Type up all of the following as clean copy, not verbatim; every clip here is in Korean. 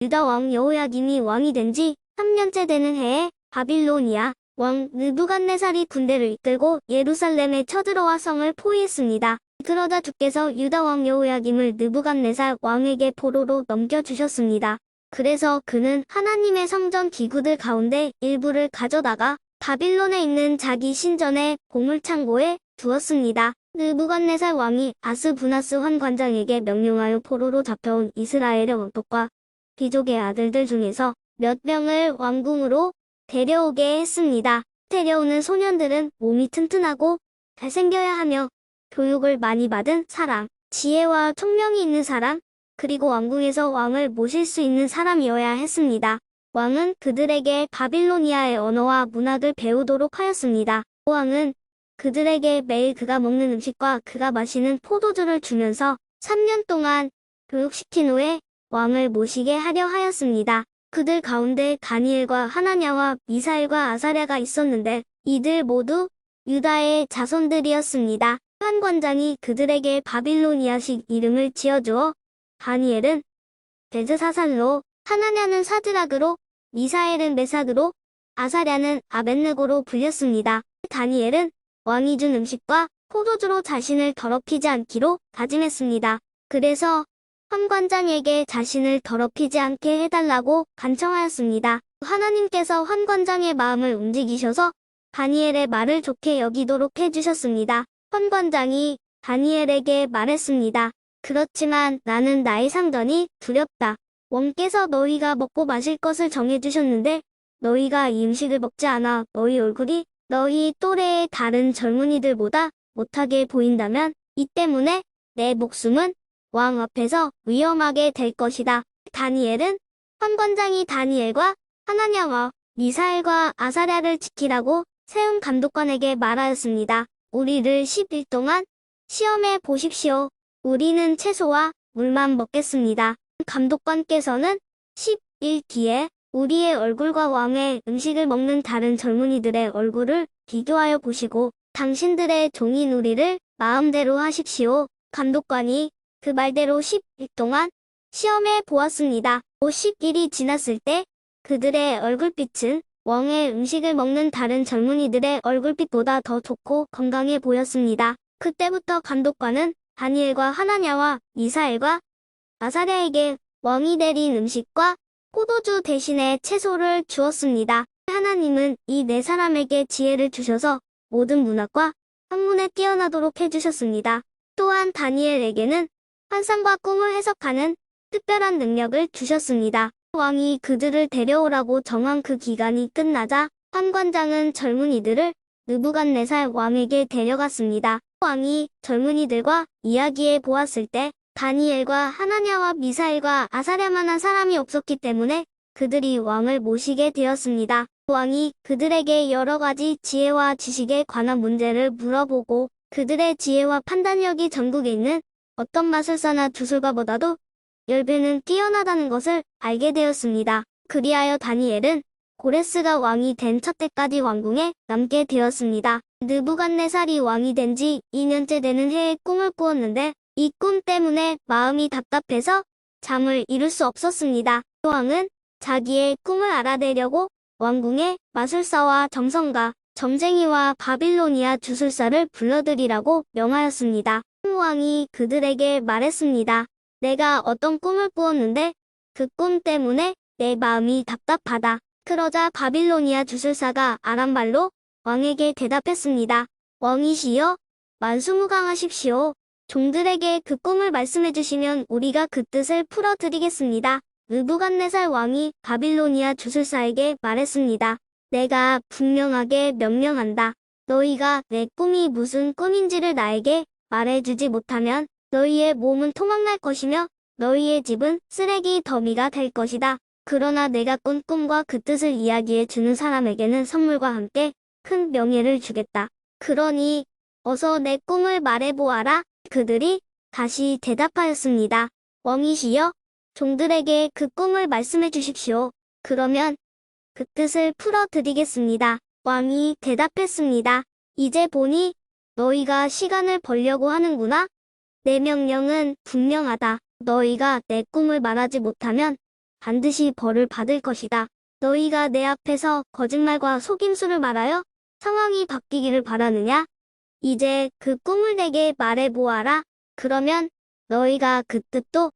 유다 왕 여호야김이 왕이 된 지 3년째 되는 해에 바빌로니아 왕 느부갓네살이 군대를 이끌고 예루살렘에 쳐들어와 성을 포위했습니다. 그러자 주께서 유다 왕 여호야김을 느부갓네살 왕에게 포로로 넘겨주셨습니다. 그래서 그는 하나님의 성전 기구들 가운데 일부를 가져다가 바빌론에 있는 자기 신전의 보물창고에 두었습니다. 느부갓네살 왕이 아스부나스 환관장에게 명령하여 포로로 잡혀온 이스라엘의 왕족과 귀족의 아들들 중에서 몇 명을 왕궁으로 데려오게 했습니다. 데려오는 소년들은 몸이 튼튼하고 잘생겨야 하며 교육을 많이 받은 사람, 지혜와 총명이 있는 사람, 그리고 왕궁에서 왕을 모실 수 있는 사람이어야 했습니다. 왕은 그들에게 바빌로니아의 언어와 문학을 배우도록 하였습니다. 왕은 그들에게 매일 그가 먹는 음식과 그가 마시는 포도주를 주면서 3년 동안 교육시킨 후에 왕을 모시게 하려 하였습니다. 그들 가운데 다니엘과 하나냐와 미사엘과 아사랴가 있었는데 이들 모두 유다의 자손들이었습니다. 환관장이 그들에게 바빌로니아식 이름을 지어주어 다니엘은 벨드사살로, 하나냐는 사드락으로, 미사엘은 메삭으로, 아사랴는 아벳느고로 불렸습니다. 다니엘은 왕이 준 음식과 포도주로 자신을 더럽히지 않기로 다짐했습니다. 그래서 환관장에게 자신을 더럽히지 않게 해달라고 간청하였습니다. 하나님께서 환관장의 마음을 움직이셔서 다니엘의 말을 좋게 여기도록 해주셨습니다. 환관장이 다니엘에게 말했습니다. 그렇지만 나는 나의 상전이 두렵다. 왕께서 너희가 먹고 마실 것을 정해주셨는데 너희가 이 음식을 먹지 않아 너희 얼굴이 너희 또래의 다른 젊은이들보다 못하게 보인다면 이 때문에 내 목숨은 왕 앞에서 위험하게 될 것이다. 다니엘은 환관장이 다니엘과 하나냐와 미사엘과 아사랴를 지키라고 세운 감독관에게 말하였습니다. 우리를 10일 동안 시험해 보십시오. 우리는 채소와 물만 먹겠습니다. 감독관께서는 10일 뒤에 우리의 얼굴과 왕의 음식을 먹는 다른 젊은이들의 얼굴을 비교하여 보시고 당신들의 종인 우리를 마음대로 하십시오. 감독관이 그 말대로 10일 동안 시험해 보았습니다. 50일이 지났을 때 그들의 얼굴빛은 왕의 음식을 먹는 다른 젊은이들의 얼굴빛보다 더 좋고 건강해 보였습니다. 그때부터 감독관은 다니엘과 하나냐와 미사엘과 아사랴에게 왕이 내린 음식과 포도주 대신에 채소를 주었습니다. 하나님은 이 네 사람에게 지혜를 주셔서 모든 문학과 학문에 뛰어나도록 해주셨습니다. 또한 다니엘에게는 환상과 꿈을 해석하는 특별한 능력을 주셨습니다. 왕이 그들을 데려오라고 정한 그 기간이 끝나자 환관장은 젊은이들을 느부갓네살 왕에게 데려갔습니다. 왕이 젊은이들과 이야기해 보았을 때 다니엘과 하나냐와 미사엘과 아사랴만한 사람이 없었기 때문에 그들이 왕을 모시게 되었습니다. 왕이 그들에게 여러 가지 지혜와 지식에 관한 문제를 물어보고 그들의 지혜와 판단력이 전국에 있는 어떤 마술사나 주술가보다도 10배는 뛰어나다는 것을 알게 되었습니다. 그리하여 다니엘은 고레스가 왕이 된 첫 때까지 왕궁에 남게 되었습니다. 느부갓네살이 왕이 된 지 2년째 되는 해에 꿈을 꾸었는데 이 꿈 때문에 마음이 답답해서 잠을 이룰 수 없었습니다. 왕은 자기의 꿈을 알아내려고 왕궁에 마술사와 점성가, 점쟁이와 바빌로니아 주술사를 불러들이라고 명하였습니다. 왕이 그들에게 말했습니다. 내가 어떤 꿈을 꾸었는데 그 꿈 때문에 내 마음이 답답하다. 그러자 바빌로니아 주술사가 아람말로 왕에게 대답했습니다. 왕이시여, 만수무강하십시오. 종들에게 그 꿈을 말씀해 주시면 우리가 그 뜻을 풀어드리겠습니다. 느부갓네살 왕이 바빌로니아 주술사에게 말했습니다. 내가 분명하게 명령한다. 너희가 내 꿈이 무슨 꿈인지를 나에게 말해주지 못하면 너희의 몸은 토막날 것이며 너희의 집은 쓰레기 더미가 될 것이다. 그러나 내가 꾼 꿈과 그 뜻을 이야기해 주는 사람에게는 선물과 함께 큰 명예를 주겠다. 그러니 어서 내 꿈을 말해보아라. 그들이 다시 대답하였습니다. 왕이시여, 종들에게 그 꿈을 말씀해 주십시오. 그러면 그 뜻을 풀어드리겠습니다. 왕이 대답했습니다. 이제 보니 너희가 시간을 벌려고 하는구나. 내 명령은 분명하다. 너희가 내 꿈을 말하지 못하면 반드시 벌을 받을 것이다. 너희가 내 앞에서 거짓말과 속임수를 말하여 상황이 바뀌기를 바라느냐? 이제 그 꿈을 내게 말해보아라. 그러면 너희가 그 뜻도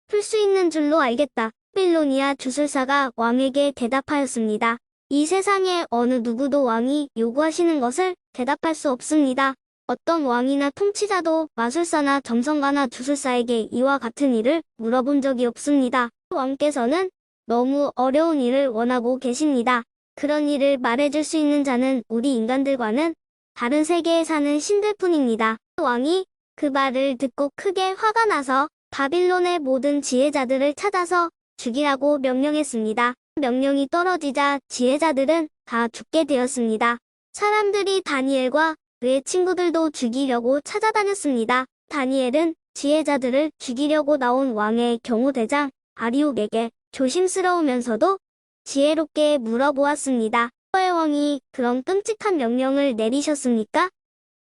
풀 수 있는 줄로 알겠다. 바빌로니아 주술사가 왕에게 대답하였습니다. 이 세상에 어느 누구도 왕이 요구하시는 것을 대답할 수 없습니다. 어떤 왕이나 통치자도 마술사나 점성가나 주술사에게 이와 같은 일을 물어본 적이 없습니다. 왕께서는 너무 어려운 일을 원하고 계십니다. 그런 일을 말해줄 수 있는 자는 우리 인간들과는 다른 세계에 사는 신들뿐입니다. 왕이 그 말을 듣고 크게 화가 나서 바빌론의 모든 지혜자들을 찾아서 죽이라고 명령했습니다. 명령이 떨어지자 지혜자들은 다 죽게 되었습니다. 사람들이 다니엘과 그의 친구들도 죽이려고 찾아다녔습니다. 다니엘은 지혜자들을 죽이려고 나온 왕의 경호대장 아리옥에게 조심스러우면서도 지혜롭게 물어보았습니다. 왜 왕이 그런 끔찍한 명령을 내리셨습니까?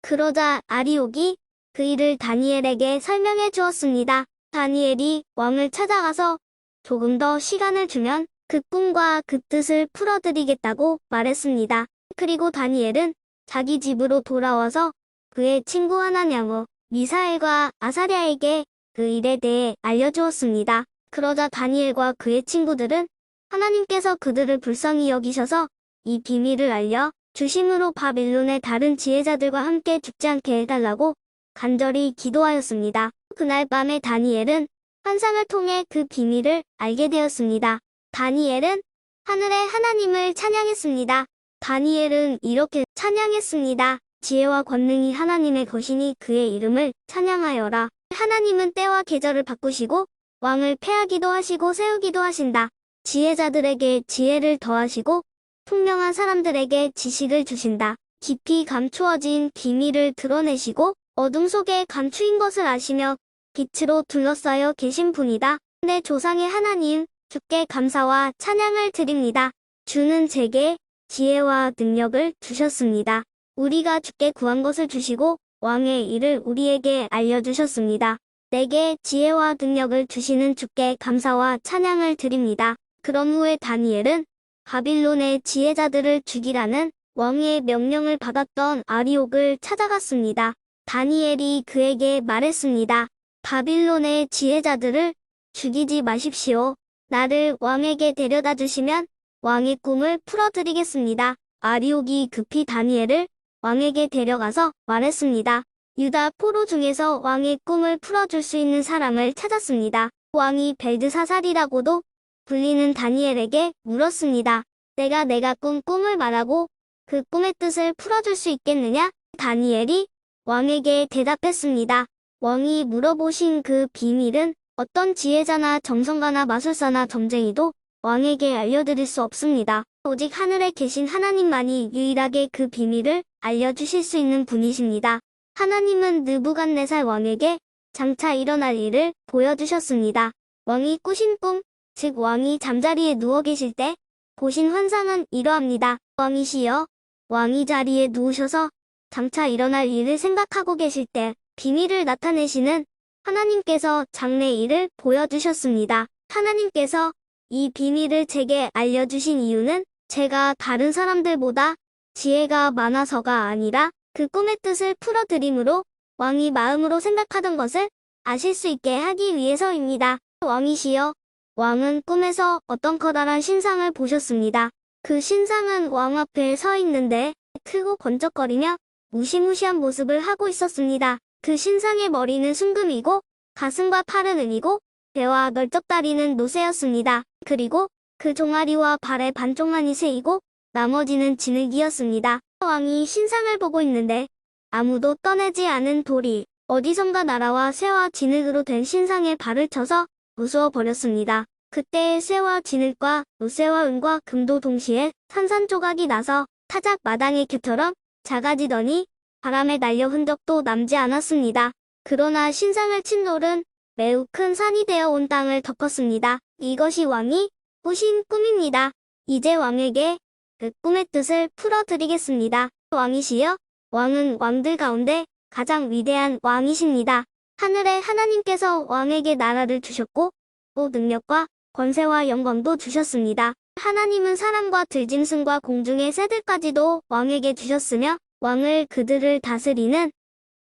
그러자 아리옥이 그 일을 다니엘에게 설명해 주었습니다. 다니엘이 왕을 찾아가서 조금 더 시간을 주면 그 꿈과 그 뜻을 풀어드리겠다고 말했습니다. 그리고 다니엘은 자기 집으로 돌아와서 그의 친구 하나냐무, 미사엘과 아사랴에게 그 일에 대해 알려주었습니다. 그러자 다니엘과 그의 친구들은 하나님께서 그들을 불쌍히 여기셔서 이 비밀을 알려 주심으로 바빌론의 다른 지혜자들과 함께 죽지 않게 해달라고 간절히 기도하였습니다. 그날 밤에 다니엘은 환상을 통해 그 비밀을 알게 되었습니다. 다니엘은 하늘의 하나님을 찬양했습니다. 다니엘은 이렇게 찬양했습니다. 지혜와 권능이 하나님의 것이니 그의 이름을 찬양하여라. 하나님은 때와 계절을 바꾸시고 왕을 패하기도 하시고 세우기도 하신다. 지혜자들에게 지혜를 더하시고 총명한 사람들에게 지식을 주신다. 깊이 감추어진 비밀을 드러내시고 어둠 속에 감추인 것을 아시며 빛으로 둘러싸여 계신 분이다. 내 조상의 하나님, 주께 감사와 찬양을 드립니다. 주는 제게 지혜와 능력을 주셨습니다. 우리가 주께 구한 것을 주시고 왕의 일을 우리에게 알려주셨습니다. 내게 지혜와 능력을 주시는 주께 감사와 찬양을 드립니다. 그런 후에 다니엘은 바빌론의 지혜자들을 죽이라는 왕의 명령을 받았던 아리옥을 찾아갔습니다. 다니엘이 그에게 말했습니다. 바빌론의 지혜자들을 죽이지 마십시오. 나를 왕에게 데려다 주시면 왕의 꿈을 풀어드리겠습니다. 아리옥이 급히 다니엘을 왕에게 데려가서 말했습니다. 유다 포로 중에서 왕의 꿈을 풀어줄 수 있는 사람을 찾았습니다. 왕이 벨드사살이라고도 불리는 다니엘에게 물었습니다. 내가 꾼 꿈을 말하고 그 꿈의 뜻을 풀어줄 수 있겠느냐? 다니엘이 왕에게 대답했습니다. 왕이 물어보신 그 비밀은 어떤 지혜자나 점성가나 마술사나 점쟁이도 왕에게 알려드릴 수 없습니다. 오직 하늘에 계신 하나님만이 유일하게 그 비밀을 알려주실 수 있는 분이십니다. 하나님은 느부갓네살 왕에게 장차 일어날 일을 보여주셨습니다. 왕이 꾸신 꿈, 즉 왕이 잠자리에 누워 계실 때 보신 환상은 이러합니다. 왕이시여, 왕이 자리에 누우셔서 장차 일어날 일을 생각하고 계실 때 비밀을 나타내시는 하나님께서 장래 일을 보여주셨습니다. 하나님께서 이 비밀을 제게 알려주신 이유는 제가 다른 사람들보다 지혜가 많아서가 아니라 그 꿈의 뜻을 풀어드림으로 왕이 마음으로 생각하던 것을 아실 수 있게 하기 위해서입니다. 왕이시여, 왕은 꿈에서 어떤 커다란 신상을 보셨습니다. 그 신상은 왕 앞에 서 있는데 크고 번쩍거리며 무시무시한 모습을 하고 있었습니다. 그 신상의 머리는 순금이고 가슴과 팔은 은이고 배와 널쩍다리는 노쇠였습니다. 그리고 그 종아리와 발의 반쪽만이 새이고 나머지는 진흙이었습니다. 왕이 신상을 보고 있는데 아무도 떠내지 않은 돌이 어디선가 날아와 쇠와 진흙으로 된 신상에 발을 쳐서 부수어 버렸습니다. 그때 쇠와 진흙과 노쇠와 은과 금도 동시에 산산조각이 나서 타작 마당의 겹처럼 작아지더니 바람에 날려 흔적도 남지 않았습니다. 그러나 신상을 친 돌은 매우 큰 산이 되어 온 땅을 덮었습니다. 이것이 왕이 꾸신 꿈입니다. 이제 왕에게 그 꿈의 뜻을 풀어드리겠습니다. 왕이시여, 왕은 왕들 가운데 가장 위대한 왕이십니다. 하늘의 하나님께서 왕에게 나라를 주셨고 또 능력과 권세와 영광도 주셨습니다. 하나님은 사람과 들짐승과 공중의 새들까지도 왕에게 주셨으며 왕을 그들을 다스리는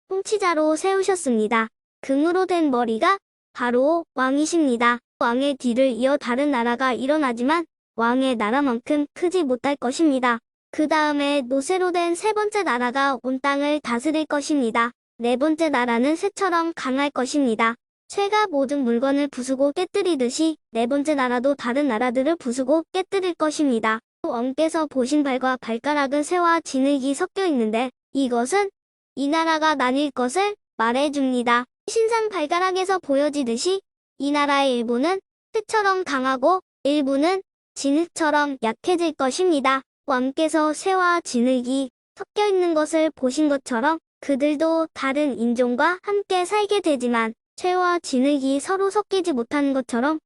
통치자로 세우셨습니다. 금으로 된 머리가 바로 왕이십니다. 왕의 뒤를 이어 다른 나라가 일어나지만 왕의 나라만큼 크지 못할 것입니다. 그 다음에 노새로 된 세 번째 나라가 온 땅을 다스릴 것입니다. 네 번째 나라는 새처럼 강할 것입니다. 쇠가 모든 물건을 부수고 깨뜨리듯이 네 번째 나라도 다른 나라들을 부수고 깨뜨릴 것입니다. 왕께서 보신 발과 발가락은 쇠와 진흙이 섞여 있는데 이것은 이 나라가 나뉠 것을 말해줍니다. 신상 발가락에서 보여지듯이 이 나라의 일부는 쇠처럼 강하고 일부는 진흙처럼 약해질 것입니다. 왕께서 쇠와 진흙이 섞여 있는 것을 보신 것처럼 그들도 다른 인종과 함께 살게 되지만 쇠와 진흙이 서로 섞이지 못하는 것처럼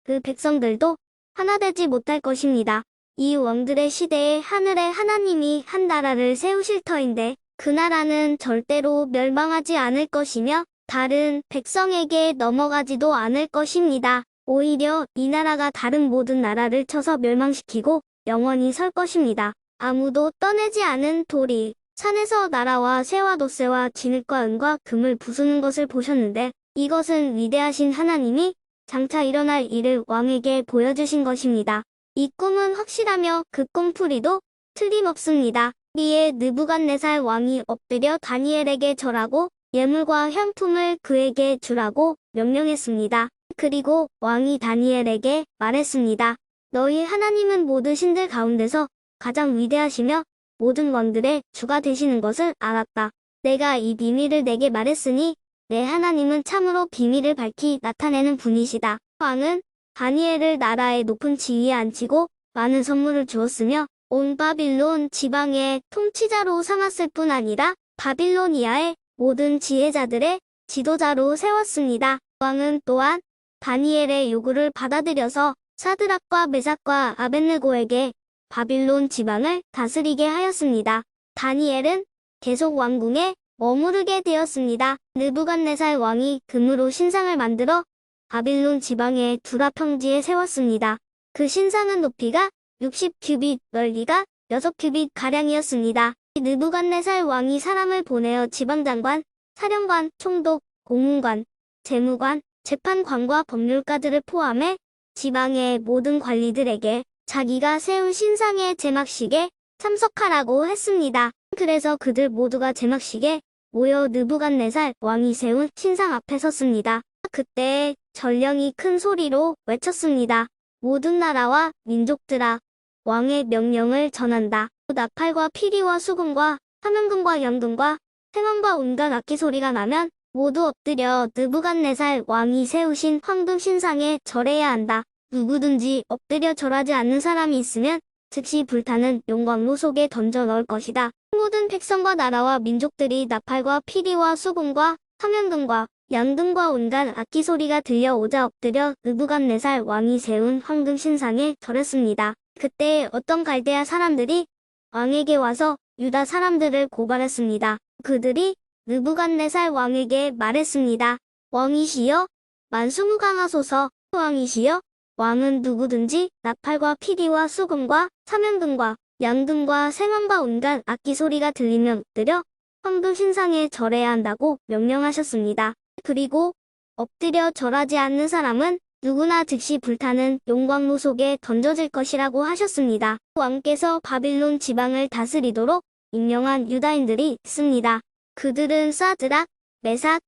그 백성들도 하나 되지 못할 것입니다. 이 왕들의 시대에 하늘의 하나님이 한 나라를 세우실 터인데 그 나라는 절대로 멸망하지 않을 것이며 다른 백성에게 넘어가지도 않을 것입니다. 오히려 이 나라가 다른 모든 나라를 쳐서 멸망시키고 영원히 설 것입니다. 아무도 떠내지 않은 돌이 산에서 나라와 새와 돛새와 진흙과 은과 금을 부수는 것을 보셨는데 이것은 위대하신 하나님이 장차 일어날 일을 왕에게 보여주신 것입니다. 이 꿈은 확실하며 그 꿈풀이도 틀림없습니다. 이에 느부갓네살 왕이 엎드려 다니엘에게 절하고 예물과 향품을 그에게 주라고 명령했습니다. 그리고 왕이 다니엘에게 말했습니다. 너희 하나님은 모든 신들 가운데서 가장 위대하시며 모든 왕들의 주가 되시는 것을 알았다. 내가 이 비밀을 내게 말했으니 내 하나님은 참으로 비밀을 밝히 나타내는 분이시다. 왕은 다니엘을 나라의 높은 지위에 앉히고 많은 선물을 주었으며 온 바빌론 지방의 통치자로 삼았을 뿐 아니라 바빌로니아의 모든 지혜자들의 지도자로 세웠습니다. 왕은 또한 다니엘의 요구를 받아들여서 사드락과 메삭과 아벳느고에게 바빌론 지방을 다스리게 하였습니다. 다니엘은 계속 왕궁에 머무르게 되었습니다. 느부갓네살 왕이 금으로 신상을 만들어 바빌론 지방의 두라 평지에 세웠습니다. 그 신상은 높이가 60규빗, 넓이가 6규빗 가량이었습니다. 느부갓네살 왕이 사람을 보내어 지방장관, 사령관, 총독, 고문관, 재무관, 재판관과 법률가들을 포함해 지방의 모든 관리들에게 자기가 세운 신상의 제막식에 참석하라고 했습니다. 그래서 그들 모두가 제막식에 모여 느부갓네살 왕이 세운 신상 앞에 섰습니다. 그때 전령이 큰 소리로 외쳤습니다. 모든 나라와 민족들아, 왕의 명령을 전한다. 나팔과 피리와 수금과 사면금과 양금과 생황과 온갖 악기 소리가 나면 모두 엎드려 느부갓네살 왕이 세우신 황금 신상에 절해야 한다. 누구든지 엎드려 절하지 않는 사람이 있으면 즉시 불타는 용광로 속에 던져 넣을 것이다. 모든 백성과 나라와 민족들이 나팔과 피리와 수금과 사면금과 양금과 온갖 악기 소리가 들려오자 엎드려 느부갓네살 왕이 세운 황금 신상에 절했습니다. 그때 어떤 갈대아 사람들이 왕에게 와서 유다 사람들을 고발했습니다. 그들이 느부갓네살 왕에게 말했습니다. 왕이시여, 만수무강하소서. 왕이시여, 왕은 누구든지 나팔과 피리와 수금과 사면금과 양금과 생황과 온갖 악기 소리가 들리면 엎드려 황금 신상에 절해야 한다고 명령하셨습니다. 그리고 엎드려 절하지 않는 사람은 누구나 즉시 불타는 용광로 속에 던져질 것이라고 하셨습니다. 왕께서 바빌론 지방을 다스리도록 임명한 유다인들이 있습니다. 그들은 사드락, 메삭,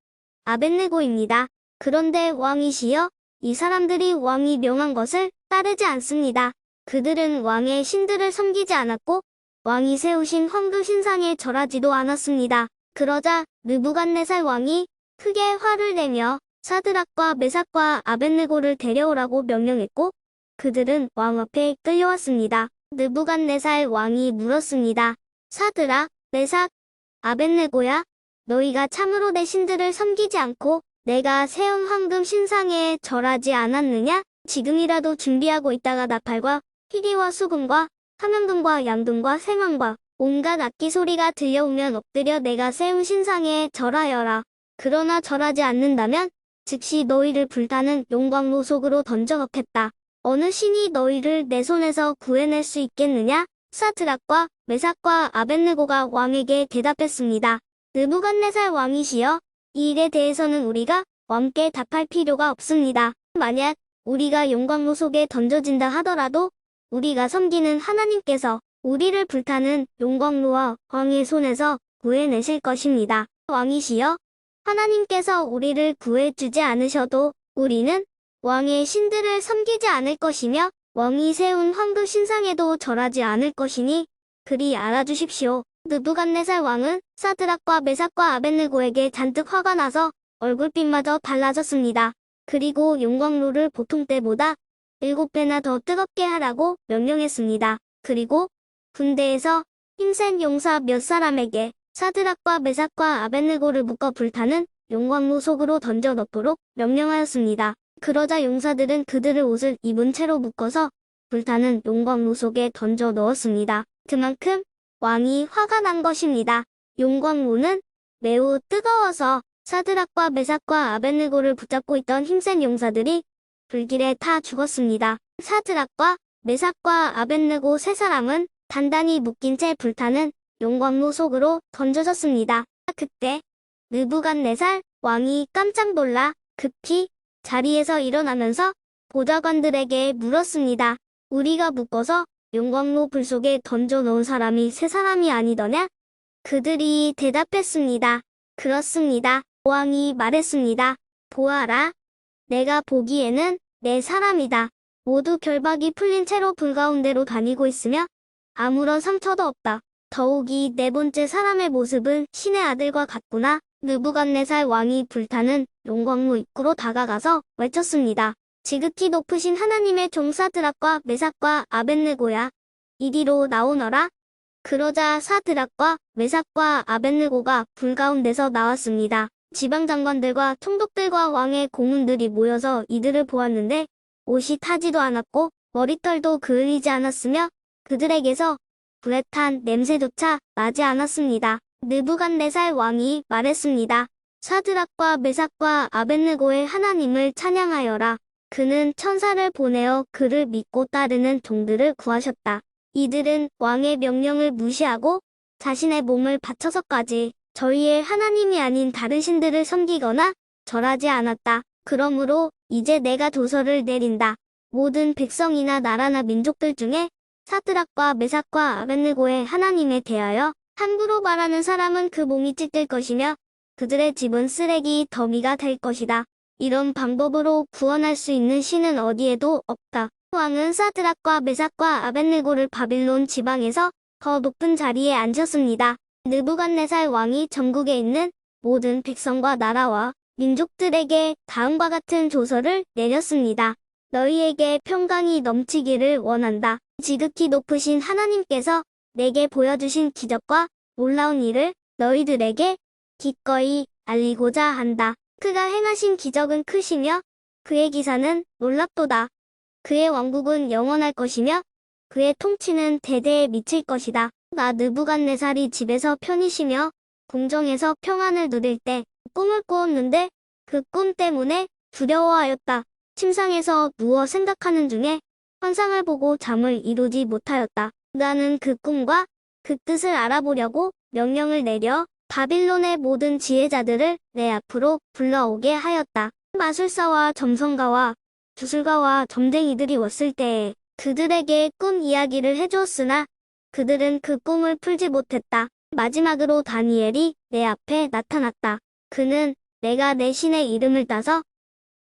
아벳느고입니다. 그런데 왕이시여, 이 사람들이 왕이 명한 것을 따르지 않습니다. 그들은 왕의 신들을 섬기지 않았고 왕이 세우신 황금 신상에 절하지도 않았습니다. 그러자 느부갓네살 왕이 크게 화를 내며 사드락과 메삭과 아벳느고를 데려오라고 명령했고 그들은 왕 앞에 끌려왔습니다. 느부갓네살 왕이 물었습니다. 사드락, 메삭, 아벳느고야, 너희가 참으로 내 신들을 섬기지 않고 내가 세운 황금 신상에 절하지 않았느냐? 지금이라도 준비하고 있다가 나팔과 피리와 수금과 사면금과 양금과 생황과 온갖 악기 소리가 들려오면 엎드려 내가 세운 신상에 절하여라. 그러나 절하지 않는다면 즉시 너희를 불타는 용광로 속으로 던져 넣겠다. 어느 신이 너희를 내 손에서 구해낼 수 있겠느냐? 사드락과 메삭과 아벳느고가 왕에게 대답했습니다. 느부갓네살 왕이시여, 이 일에 대해서는 우리가 왕께 답할 필요가 없습니다. 만약 우리가 용광로 속에 던져진다 하더라도 우리가 섬기는 하나님께서 우리를 불타는 용광로와 왕의 손에서 구해내실 것입니다. 왕이시여, 하나님께서 우리를 구해주지 않으셔도 우리는 왕의 신들을 섬기지 않을 것이며 왕이 세운 황금 신상에도 절하지 않을 것이니 그리 알아주십시오. 느부갓네살 왕은 사드락과 메삭과 아벳느고에게 잔뜩 화가 나서 얼굴빛마저 달라졌습니다. 그리고 용광로를 보통 때보다 7배나 더 뜨겁게 하라고 명령했습니다. 그리고 군대에서 힘센 용사 몇 사람에게 사드락과 메삭과 아벳느고를 묶어 불타는 용광로 속으로 던져 넣도록 명령하였습니다. 그러자 용사들은 그들의 옷을 입은 채로 묶어서 불타는 용광로 속에 던져 넣었습니다. 그만큼 왕이 화가 난 것입니다. 용광로는 매우 뜨거워서 사드락과 메삭과 아벳느고를 붙잡고 있던 힘센 용사들이 불길에 타 죽었습니다. 사드락과 메삭과 아벳느고 세 사람은 단단히 묶인 채 불타는 용광로 속으로 던져졌습니다. 그때 느부갓네살 왕이 깜짝 놀라 급히 자리에서 일어나면서 보좌관들에게 물었습니다. 우리가 묶어서 용광로 불 속에 던져놓은 사람이 세 사람이 아니더냐? 그들이 대답했습니다. 그렇습니다. 왕이 말했습니다. 보아라. 내가 보기에는 네 사람이다. 모두 결박이 풀린 채로 불 가운데로 다니고 있으며 아무런 상처도 없다. 더욱이 네 번째 사람의 모습은 신의 아들과 같구나. 느부갓네살 왕이 불타는 용광로 입구로 다가가서 외쳤습니다. 지극히 높으신 하나님의 종 사드락과 메삭과 아벳느고야. 이리로 나오너라. 그러자 사드락과 메삭과 아벳느고가 불 가운데서 나왔습니다. 지방장관들과 총독들과 왕의 공문들이 모여서 이들을 보았는데 옷이 타지도 않았고 머리털도 그을리지 않았으며 그들에게서 불에 탄 냄새조차 나지 않았습니다. 느부갓네살 왕이 말했습니다. 사드락과 메삭과 아벳느고의 하나님을 찬양하여라. 그는 천사를 보내어 그를 믿고 따르는 종들을 구하셨다. 이들은 왕의 명령을 무시하고 자신의 몸을 바쳐서까지 저희의 하나님이 아닌 다른 신들을 섬기거나 절하지 않았다. 그러므로 이제 내가 조서를 내린다. 모든 백성이나 나라나 민족들 중에 사드락과 메삭과 아벳느고의 하나님에 대하여 함부로 말하는 사람은 그 몸이 찢길 것이며 그들의 집은 쓰레기 더미가 될 것이다. 이런 방법으로 구원할 수 있는 신은 어디에도 없다. 왕은 사드락과 메삭과 아벳느고를 바빌론 지방에서 더 높은 자리에 앉혔습니다. 느부갓네살 왕이 전국에 있는 모든 백성과 나라와 민족들에게 다음과 같은 조서를 내렸습니다. 너희에게 평강이 넘치기를 원한다. 지극히 높으신 하나님께서 내게 보여주신 기적과 놀라운 일을 너희들에게 기꺼이 알리고자 한다. 그가 행하신 기적은 크시며 그의 기사는 놀랍도다. 그의 왕국은 영원할 것이며 그의 통치는 대대에 미칠 것이다. 나 느부갓네살이 집에서 편히 쉬며 궁정에서 평안을 누릴 때 꿈을 꾸었는데 그 꿈 때문에 두려워하였다. 침상에서 누워 생각하는 중에 환상을 보고 잠을 이루지 못하였다. 나는 그 꿈과 그 뜻을 알아보려고 명령을 내려 바빌론의 모든 지혜자들을 내 앞으로 불러오게 하였다. 마술사와 점성가와 주술가와 점쟁이들이 왔을 때에 그들에게 꿈 이야기를 해주었으나 그들은 그 꿈을 풀지 못했다. 마지막으로 다니엘이 내 앞에 나타났다. 그는 내가 내 신의 이름을 따서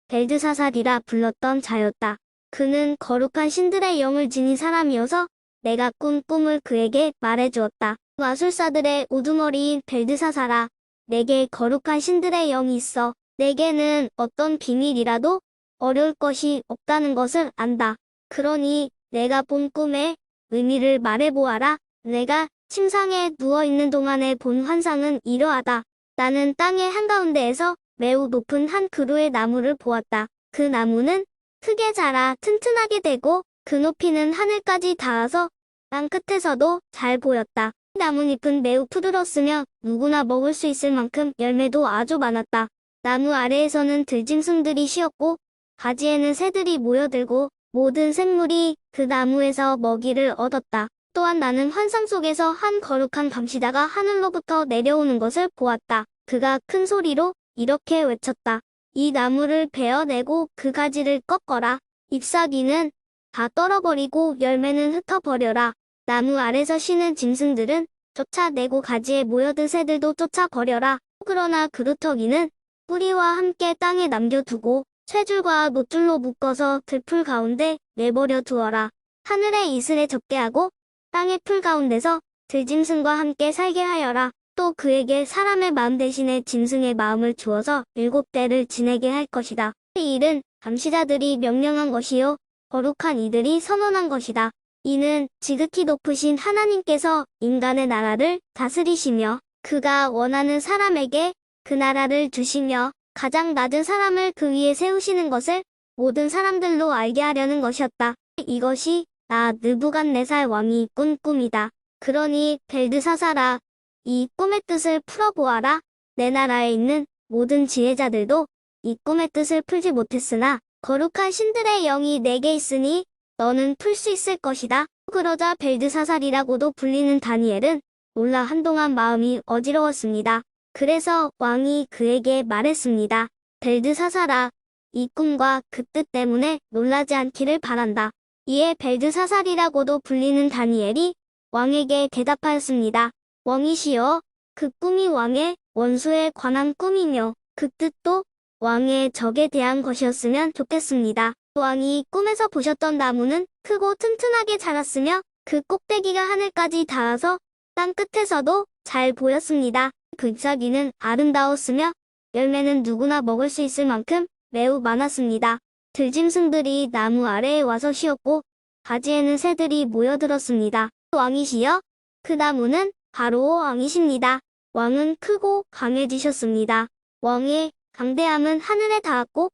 벨드사살이라 불렀던 자였다. 그는 거룩한 신들의 영을 지닌 사람이어서 내가 꾼 꿈을 그에게 말해주었다. 마술사들의 우두머리인 벨드사살아, 내게 거룩한 신들의 영이 있어. 내게는 어떤 비밀이라도 어려울 것이 없다는 것을 안다. 그러니 내가 본 꿈의 의미를 말해보아라. 내가 침상에 누워있는 동안에 본 환상은 이러하다. 나는 땅의 한가운데에서 매우 높은 한 그루의 나무를 보았다. 그 나무는 크게 자라 튼튼하게 되고 그 높이는 하늘까지 닿아서 땅 끝에서도 잘 보였다. 나뭇잎은 매우 푸들었으며 누구나 먹을 수 있을 만큼 열매도 아주 많았다. 나무 아래에서는 들짐승들이 쉬었고 가지에는 새들이 모여들고 모든 생물이 그 나무에서 먹이를 얻었다. 또한 나는 환상 속에서 한 거룩한 감시자가 하늘로부터 내려오는 것을 보았다. 그가 큰 소리로 이렇게 외쳤다. 이 나무를 베어내고 그 가지를 꺾어라. 잎사귀는 다 떨어버리고 열매는 흩어버려라. 나무 아래서 쉬는 짐승들은 쫓아내고 가지에 모여든 새들도 쫓아버려라. 그러나 그루터기는 뿌리와 함께 땅에 남겨두고 쇠줄과 노줄로 묶어서 들풀 가운데 내버려 두어라. 하늘의 이슬에 적게 하고 땅의 풀 가운데서 들짐승과 함께 살게 하여라. 또 그에게 사람의 마음 대신에 짐승의 마음을 주어서 7대를 지내게 할 것이다. 이 일은 감시자들이 명령한 것이요 거룩한 이들이 선언한 것이다. 이는 지극히 높으신 하나님께서 인간의 나라를 다스리시며 그가 원하는 사람에게 그 나라를 주시며 가장 낮은 사람을 그 위에 세우시는 것을 모든 사람들로 알게 하려는 것이었다. 이것이 나 느부갓네살 왕이 꾼 꿈이다. 그러니 벨드사살아, 이 꿈의 뜻을 풀어보아라. 내 나라에 있는 모든 지혜자들도 이 꿈의 뜻을 풀지 못했으나 거룩한 신들의 영이 내게 있으니 너는 풀 수 있을 것이다. 그러자 벨드사살이라고도 불리는 다니엘은 놀라 한동안 마음이 어지러웠습니다. 그래서 왕이 그에게 말했습니다. 벨드사살아, 이 꿈과 그 뜻 때문에 놀라지 않기를 바란다. 이에 벨드사살이라고도 불리는 다니엘이 왕에게 대답하였습니다. 왕이시여, 그 꿈이 왕의 원수에 관한 꿈이며 그 뜻도 왕의 적에 대한 것이었으면 좋겠습니다. 왕이 꿈에서 보셨던 나무는 크고 튼튼하게 자랐으며 그 꼭대기가 하늘까지 닿아서 땅 끝에서도 잘 보였습니다. 그 잎사귀는 아름다웠으며 열매는 누구나 먹을 수 있을 만큼 매우 많았습니다. 들짐승들이 나무 아래에 와서 쉬었고 가지에는 새들이 모여들었습니다. 왕이시여, 그 나무는 바로 왕이십니다. 왕은 크고 강해지셨습니다. 왕의 강대함은 하늘에 닿았고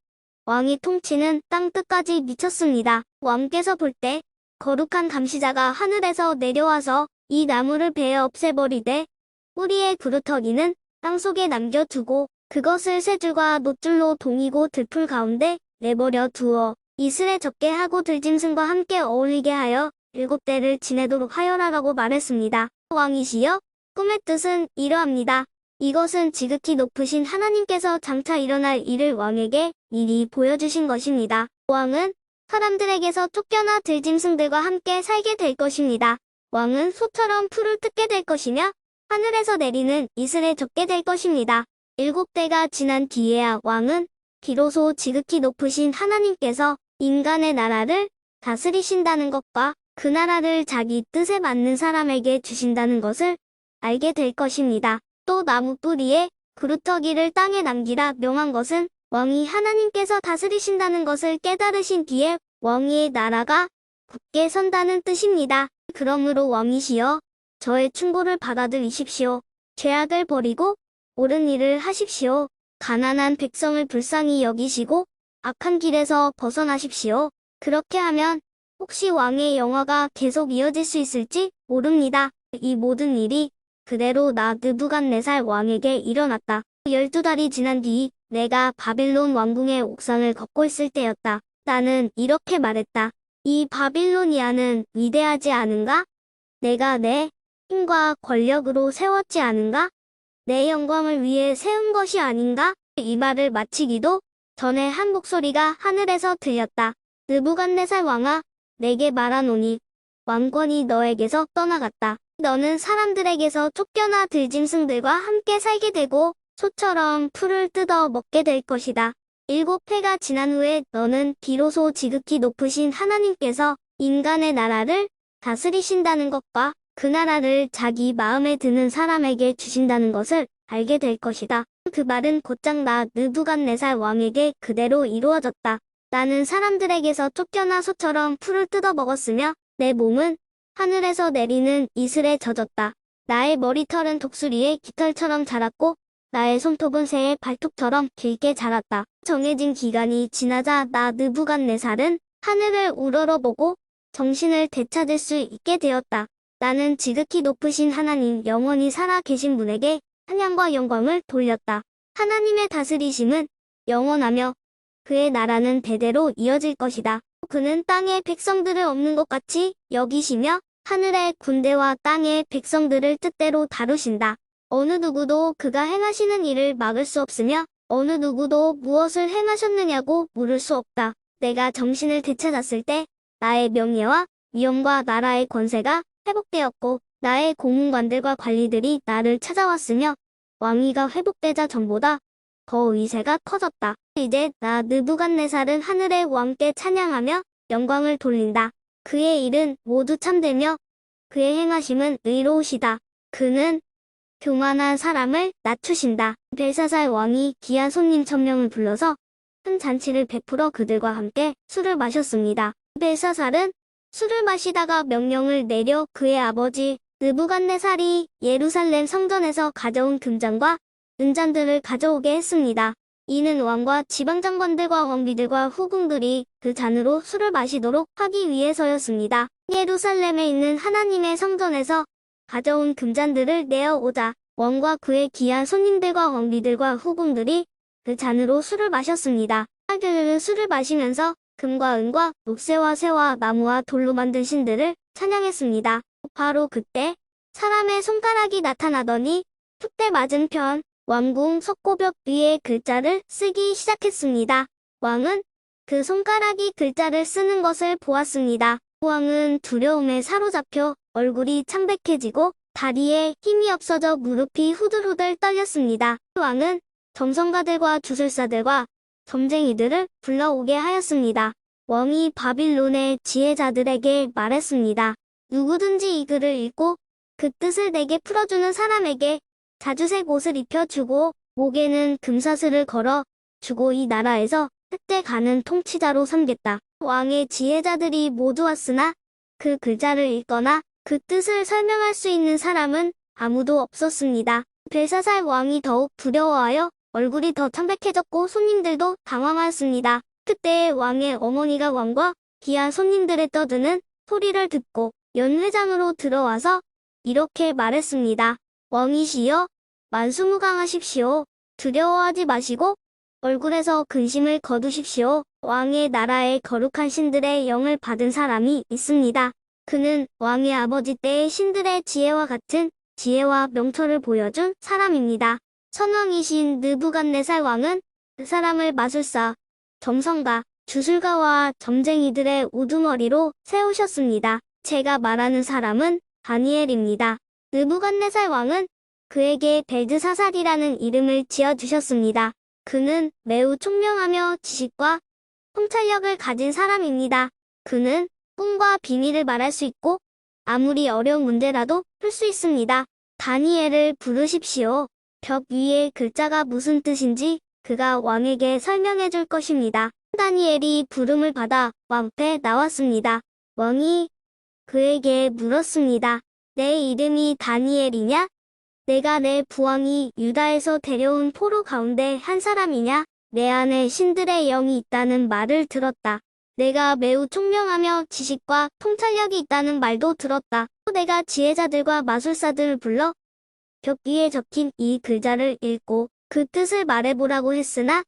왕의 통치는 땅 끝까지 미쳤습니다. 왕께서 볼 때 거룩한 감시자가 하늘에서 내려와서 이 나무를 베어 없애버리되 뿌리의 그루터기는 땅속에 남겨두고 그것을 쇠줄과 노줄로 동이고 들풀 가운데 내버려 두어 이슬에 적게 하고 들짐승과 함께 어울리게 하여 7대를 지내도록 하여라라고 말했습니다. 왕이시여, 꿈의 뜻은 이러합니다. 이것은 지극히 높으신 하나님께서 장차 일어날 일을 왕에게 미리 보여주신 것입니다. 왕은 사람들에게서 쫓겨나 들짐승들과 함께 살게 될 것입니다. 왕은 소처럼 풀을 뜯게 될 것이며 하늘에서 내리는 이슬에 적게 될 것입니다. 7대가 지난 뒤에야 왕은 비로소 지극히 높으신 하나님께서 인간의 나라를 다스리신다는 것과 그 나라를 자기 뜻에 맞는 사람에게 주신다는 것을 알게 될 것입니다. 또 나무 뿌리에 그루터기를 땅에 남기라 명한 것은 왕이 하나님께서 다스리신다는 것을 깨달으신 뒤에 왕의 나라가 굳게 선다는 뜻입니다. 그러므로 왕이시여, 저의 충고를 받아들이십시오. 죄악을 버리고 옳은 일을 하십시오. 가난한 백성을 불쌍히 여기시고 악한 길에서 벗어나십시오. 그렇게 하면 혹시 왕의 영화가 계속 이어질 수 있을지 모릅니다. 이 모든 일이 그대로 나 느부갓네살 왕에게 일어났다. 12달이 지난 뒤 내가 바빌론 왕궁의 옥상을 걷고 있을 때였다. 나는 이렇게 말했다. 이 바빌로니아는 위대하지 않은가? 내가 내 힘과 권력으로 세웠지 않은가? 내 영광을 위해 세운 것이 아닌가? 이 말을 마치기도 전에 한 목소리가 하늘에서 들렸다. 느부갓네살 왕아, 내게 말하노니 왕권이 너에게서 떠나갔다. 너는 사람들에게서 쫓겨나 들짐승들과 함께 살게 되고 소처럼 풀을 뜯어 먹게 될 것이다. 7회가 지난 후에 너는 비로소 지극히 높으신 하나님께서 인간의 나라를 다스리신다는 것과 그 나라를 자기 마음에 드는 사람에게 주신다는 것을 알게 될 것이다. 그 말은 곧장 나 느부갓네살 왕에게 그대로 이루어졌다. 나는 사람들에게서 쫓겨나 소처럼 풀을 뜯어 먹었으며 내 몸은 하늘에서 내리는 이슬에 젖었다. 나의 머리털은 독수리의 깃털처럼 자랐고 나의 손톱은 새의 발톱처럼 길게 자랐다. 정해진 기간이 지나자 나 느부갓네살은 하늘을 우러러보고 정신을 되찾을 수 있게 되었다. 나는 지극히 높으신 하나님 영원히 살아 계신 분에게 찬양과 영광을 돌렸다. 하나님의 다스리심은 영원하며 그의 나라는 대대로 이어질 것이다. 그는 땅의 백성들을 없는 것 같이 여기시며 하늘의 군대와 땅의 백성들을 뜻대로 다루신다. 어느 누구도 그가 행하시는 일을 막을 수 없으며 어느 누구도 무엇을 행하셨느냐고 물을 수 없다. 내가 정신을 되찾았을 때 나의 명예와 위엄과 나라의 권세가 회복되었고 나의 고문관들과 관리들이 나를 찾아왔으며 왕위가 회복되자 전보다 더 위세가 커졌다. 이제 나 느부갓네살은 하늘의 왕께 찬양하며 영광을 돌린다. 그의 일은 모두 참되며 그의 행하심은 의로우시다. 그는 교만한 사람을 낮추신다. 벨사살 왕이 귀한 손님 1000명을 불러서 큰 잔치를 베풀어 그들과 함께 술을 마셨습니다. 벨사살은 술을 마시다가 명령을 내려 그의 아버지 느부갓네살이 예루살렘 성전에서 가져온 금잔과 은잔들을 가져오게 했습니다. 이는 왕과 지방장관들과 왕비들과 후궁들이 그 잔으로 술을 마시도록 하기 위해서였습니다. 예루살렘에 있는 하나님의 성전에서 가져온 금잔들을 내어오자 왕과 그의 귀한 손님들과 왕비들과 후궁들이 그 잔으로 술을 마셨습니다. 그들은 술을 마시면서 금과 은과 녹새와 새와 나무와 돌로 만든 신들을 찬양했습니다. 바로 그때 사람의 손가락이 나타나더니 툭대 맞은편 왕궁 석고벽 위에 글자를 쓰기 시작했습니다. 왕은 그 손가락이 글자를 쓰는 것을 보았습니다. 왕은 두려움에 사로잡혀 얼굴이 창백해지고 다리에 힘이 없어져 무릎이 후들후들 떨렸습니다. 왕은 점성가들과 주술사들과 점쟁이들을 불러오게 하였습니다. 왕이 바빌론의 지혜자들에게 말했습니다. 누구든지 이 글을 읽고 그 뜻을 내게 풀어주는 사람에게 자주색 옷을 입혀주고 목에는 금사슬을 걸어 주고 이 나라에서 흑대 가는 통치자로 삼겠다. 왕의 지혜자들이 모두 왔으나 그 글자를 읽거나 그 뜻을 설명할 수 있는 사람은 아무도 없었습니다. 벨사살 왕이 더욱 두려워하여 얼굴이 더 창백해졌고 손님들도 당황하였습니다. 그때 왕의 어머니가 왕과 귀한 손님들의 떠드는 소리를 듣고 연회장으로 들어와서 이렇게 말했습니다. 왕이시여, 만수무강하십시오. 두려워하지 마시고 얼굴에서 근심을 거두십시오. 왕의 나라에 거룩한 신들의 영을 받은 사람이 있습니다. 그는 왕의 아버지 때의 신들의 지혜와 같은 지혜와 명철을 보여준 사람입니다. 선왕이신 느부갓네살 왕은 그 사람을 마술사, 점성가, 주술가와 점쟁이들의 우두머리로 세우셨습니다. 제가 말하는 사람은 다니엘입니다. 느부갓네살 왕은 그에게 벨드사살이라는 이름을 지어주셨습니다. 그는 매우 총명하며 지식과 통찰력을 가진 사람입니다. 그는 꿈과 비밀을 말할 수 있고 아무리 어려운 문제라도 풀 수 있습니다. 다니엘을 부르십시오. 벽 위에 글자가 무슨 뜻인지 그가 왕에게 설명해 줄 것입니다. 다니엘이 부름을 받아 왕 앞에 나왔습니다. 왕이 그에게 물었습니다. 내 이름이 다니엘이냐? 내가 내 부왕이 유다에서 데려온 포로 가운데 한 사람이냐? 내 안에 신들의 영이 있다는 말을 들었다. 내가 매우 총명하며 지식과 통찰력이 있다는 말도 들었다. 또 내가 지혜자들과 마술사들을 불러 벽 위에 적힌 이 글자를 읽고 그 뜻을 말해보라고 했으나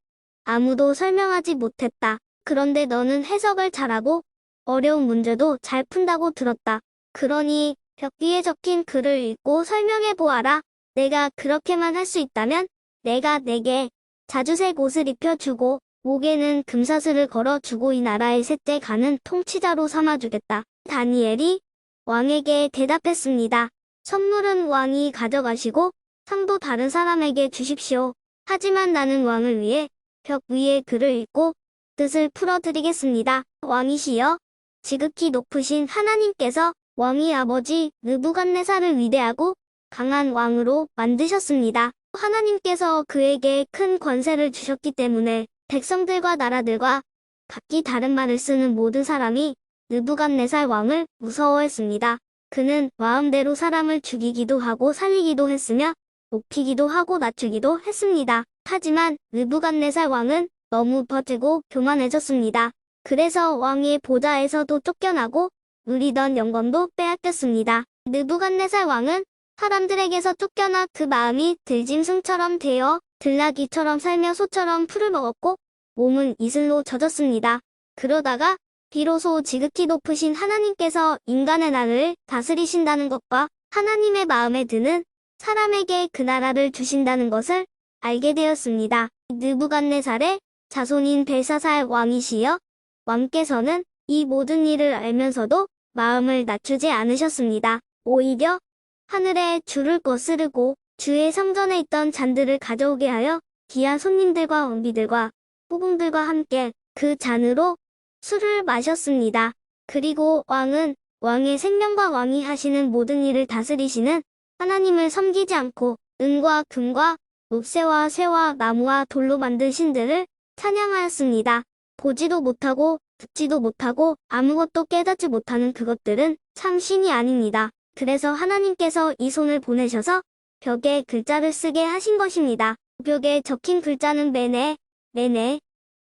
아무도 설명하지 못했다. 그런데 너는 해석을 잘하고 어려운 문제도 잘 푼다고 들었다. 그러니 벽 위에 적힌 글을 읽고 설명해 보아라. 내가 그렇게만 할 수 있다면 내가 내게 자주색 옷을 입혀주고 목에는 금사슬을 걸어주고 이 나라의 셋째 가는 통치자로 삼아주겠다. 다니엘이 왕에게 대답했습니다. 선물은 왕이 가져가시고 상도 다른 사람에게 주십시오. 하지만 나는 왕을 위해 벽 위에 글을 읽고 뜻을 풀어드리겠습니다. 왕이시여, 지극히 높으신 하나님께서 왕의 아버지 느부갓네살을 위대하고 강한 왕으로 만드셨습니다. 하나님께서 그에게 큰 권세를 주셨기 때문에 백성들과 나라들과 각기 다른 말을 쓰는 모든 사람이 느부갓네살 왕을 무서워했습니다. 그는 마음대로 사람을 죽이기도 하고 살리기도 했으며 높이기도 하고 낮추기도 했습니다. 하지만 느부갓네살 왕은 너무 버티고 교만해졌습니다. 그래서 왕의 보좌에서도 쫓겨나고 누리던 영광도 빼앗겼습니다. 느부갓네살 왕은 사람들에게서 쫓겨나 그 마음이 들짐승처럼 되어 들나귀처럼 살며 소처럼 풀을 먹었고 몸은 이슬로 젖었습니다. 그러다가 비로소 지극히 높으신 하나님께서 인간의 나라를 다스리신다는 것과 하나님의 마음에 드는 사람에게 그 나라를 주신다는 것을 알게 되었습니다. 느부갓네살의 자손인 벨사살 왕이시여, 왕께서는 이 모든 일을 알면서도 마음을 낮추지 않으셨습니다. 오히려 하늘에 줄을 거스르고 주의 성전에 있던 잔들을 가져오게 하여 귀한 손님들과 왕비들과 후궁들과 함께 그 잔으로 술을 마셨습니다. 그리고 왕은 왕의 생명과 왕이 하시는 모든 일을 다스리시는 하나님을 섬기지 않고 은과 금과 롭새와 쇠와 나무와 돌로 만든 신들을 찬양하였습니다. 보지도 못하고 듣지도 못하고 아무것도 깨닫지 못하는 그것들은 참 신이 아닙니다. 그래서 하나님께서 이 손을 보내셔서 벽에 글자를 쓰게 하신 것입니다. 벽에 적힌 글자는 메네,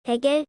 베겔,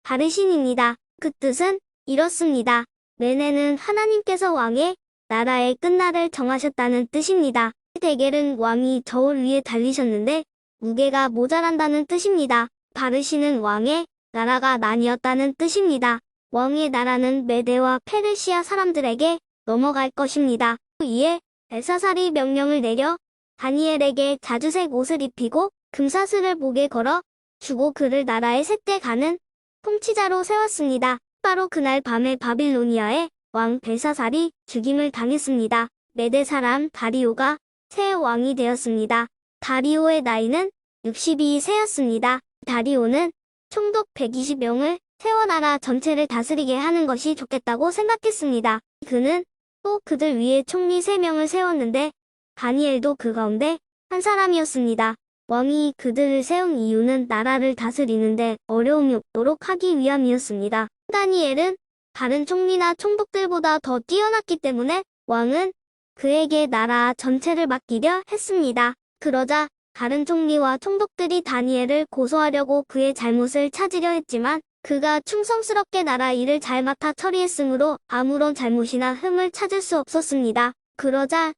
바르신입니다. 그 뜻은 이렇습니다. 메네는 하나님께서 왕의 나라의 끝날을 정하셨다는 뜻입니다. 베겔은 왕이 저울 위에 달리셨는데 무게가 모자란다는 뜻입니다. 바르신은 왕의 나라가 나뉘었다는 뜻입니다. 왕의 나라는 메데와 페르시아 사람들에게 넘어갈 것입니다. 이에 벨사살이 명령을 내려 다니엘에게 자주색 옷을 입히고 금사슬을 목에 걸어 주고 그를 나라의 셋대 가는 통치자로 세웠습니다. 바로 그날 밤에 바빌로니아의 왕 벨사살이 죽임을 당했습니다. 메데 사람 다리오가 새 왕이 되었습니다. 다리오의 나이는 62세였습니다. 다리오는 총독 120명을 세워 나라 전체를 다스리게 하는 것이 좋겠다고 생각했습니다. 그는 또 그들 위에 총리 3명을 세웠는데 다니엘도 그 가운데 한 사람이었습니다. 왕이 그들을 세운 이유는 나라를 다스리는데 어려움이 없도록 하기 위함이었습니다. 다니엘은 다른 총리나 총독들보다 더 뛰어났기 때문에 왕은 그에게 나라 전체를 맡기려 했습니다. 그러자 다른 총리와 총독들이 다니엘을 고소하려고 그의 잘못을 찾으려 했지만 그가 충성스럽게 나라 일을 잘 맡아 처리했으므로 아무런 잘못이나 흠을 찾을 수 없었습니다. 그러자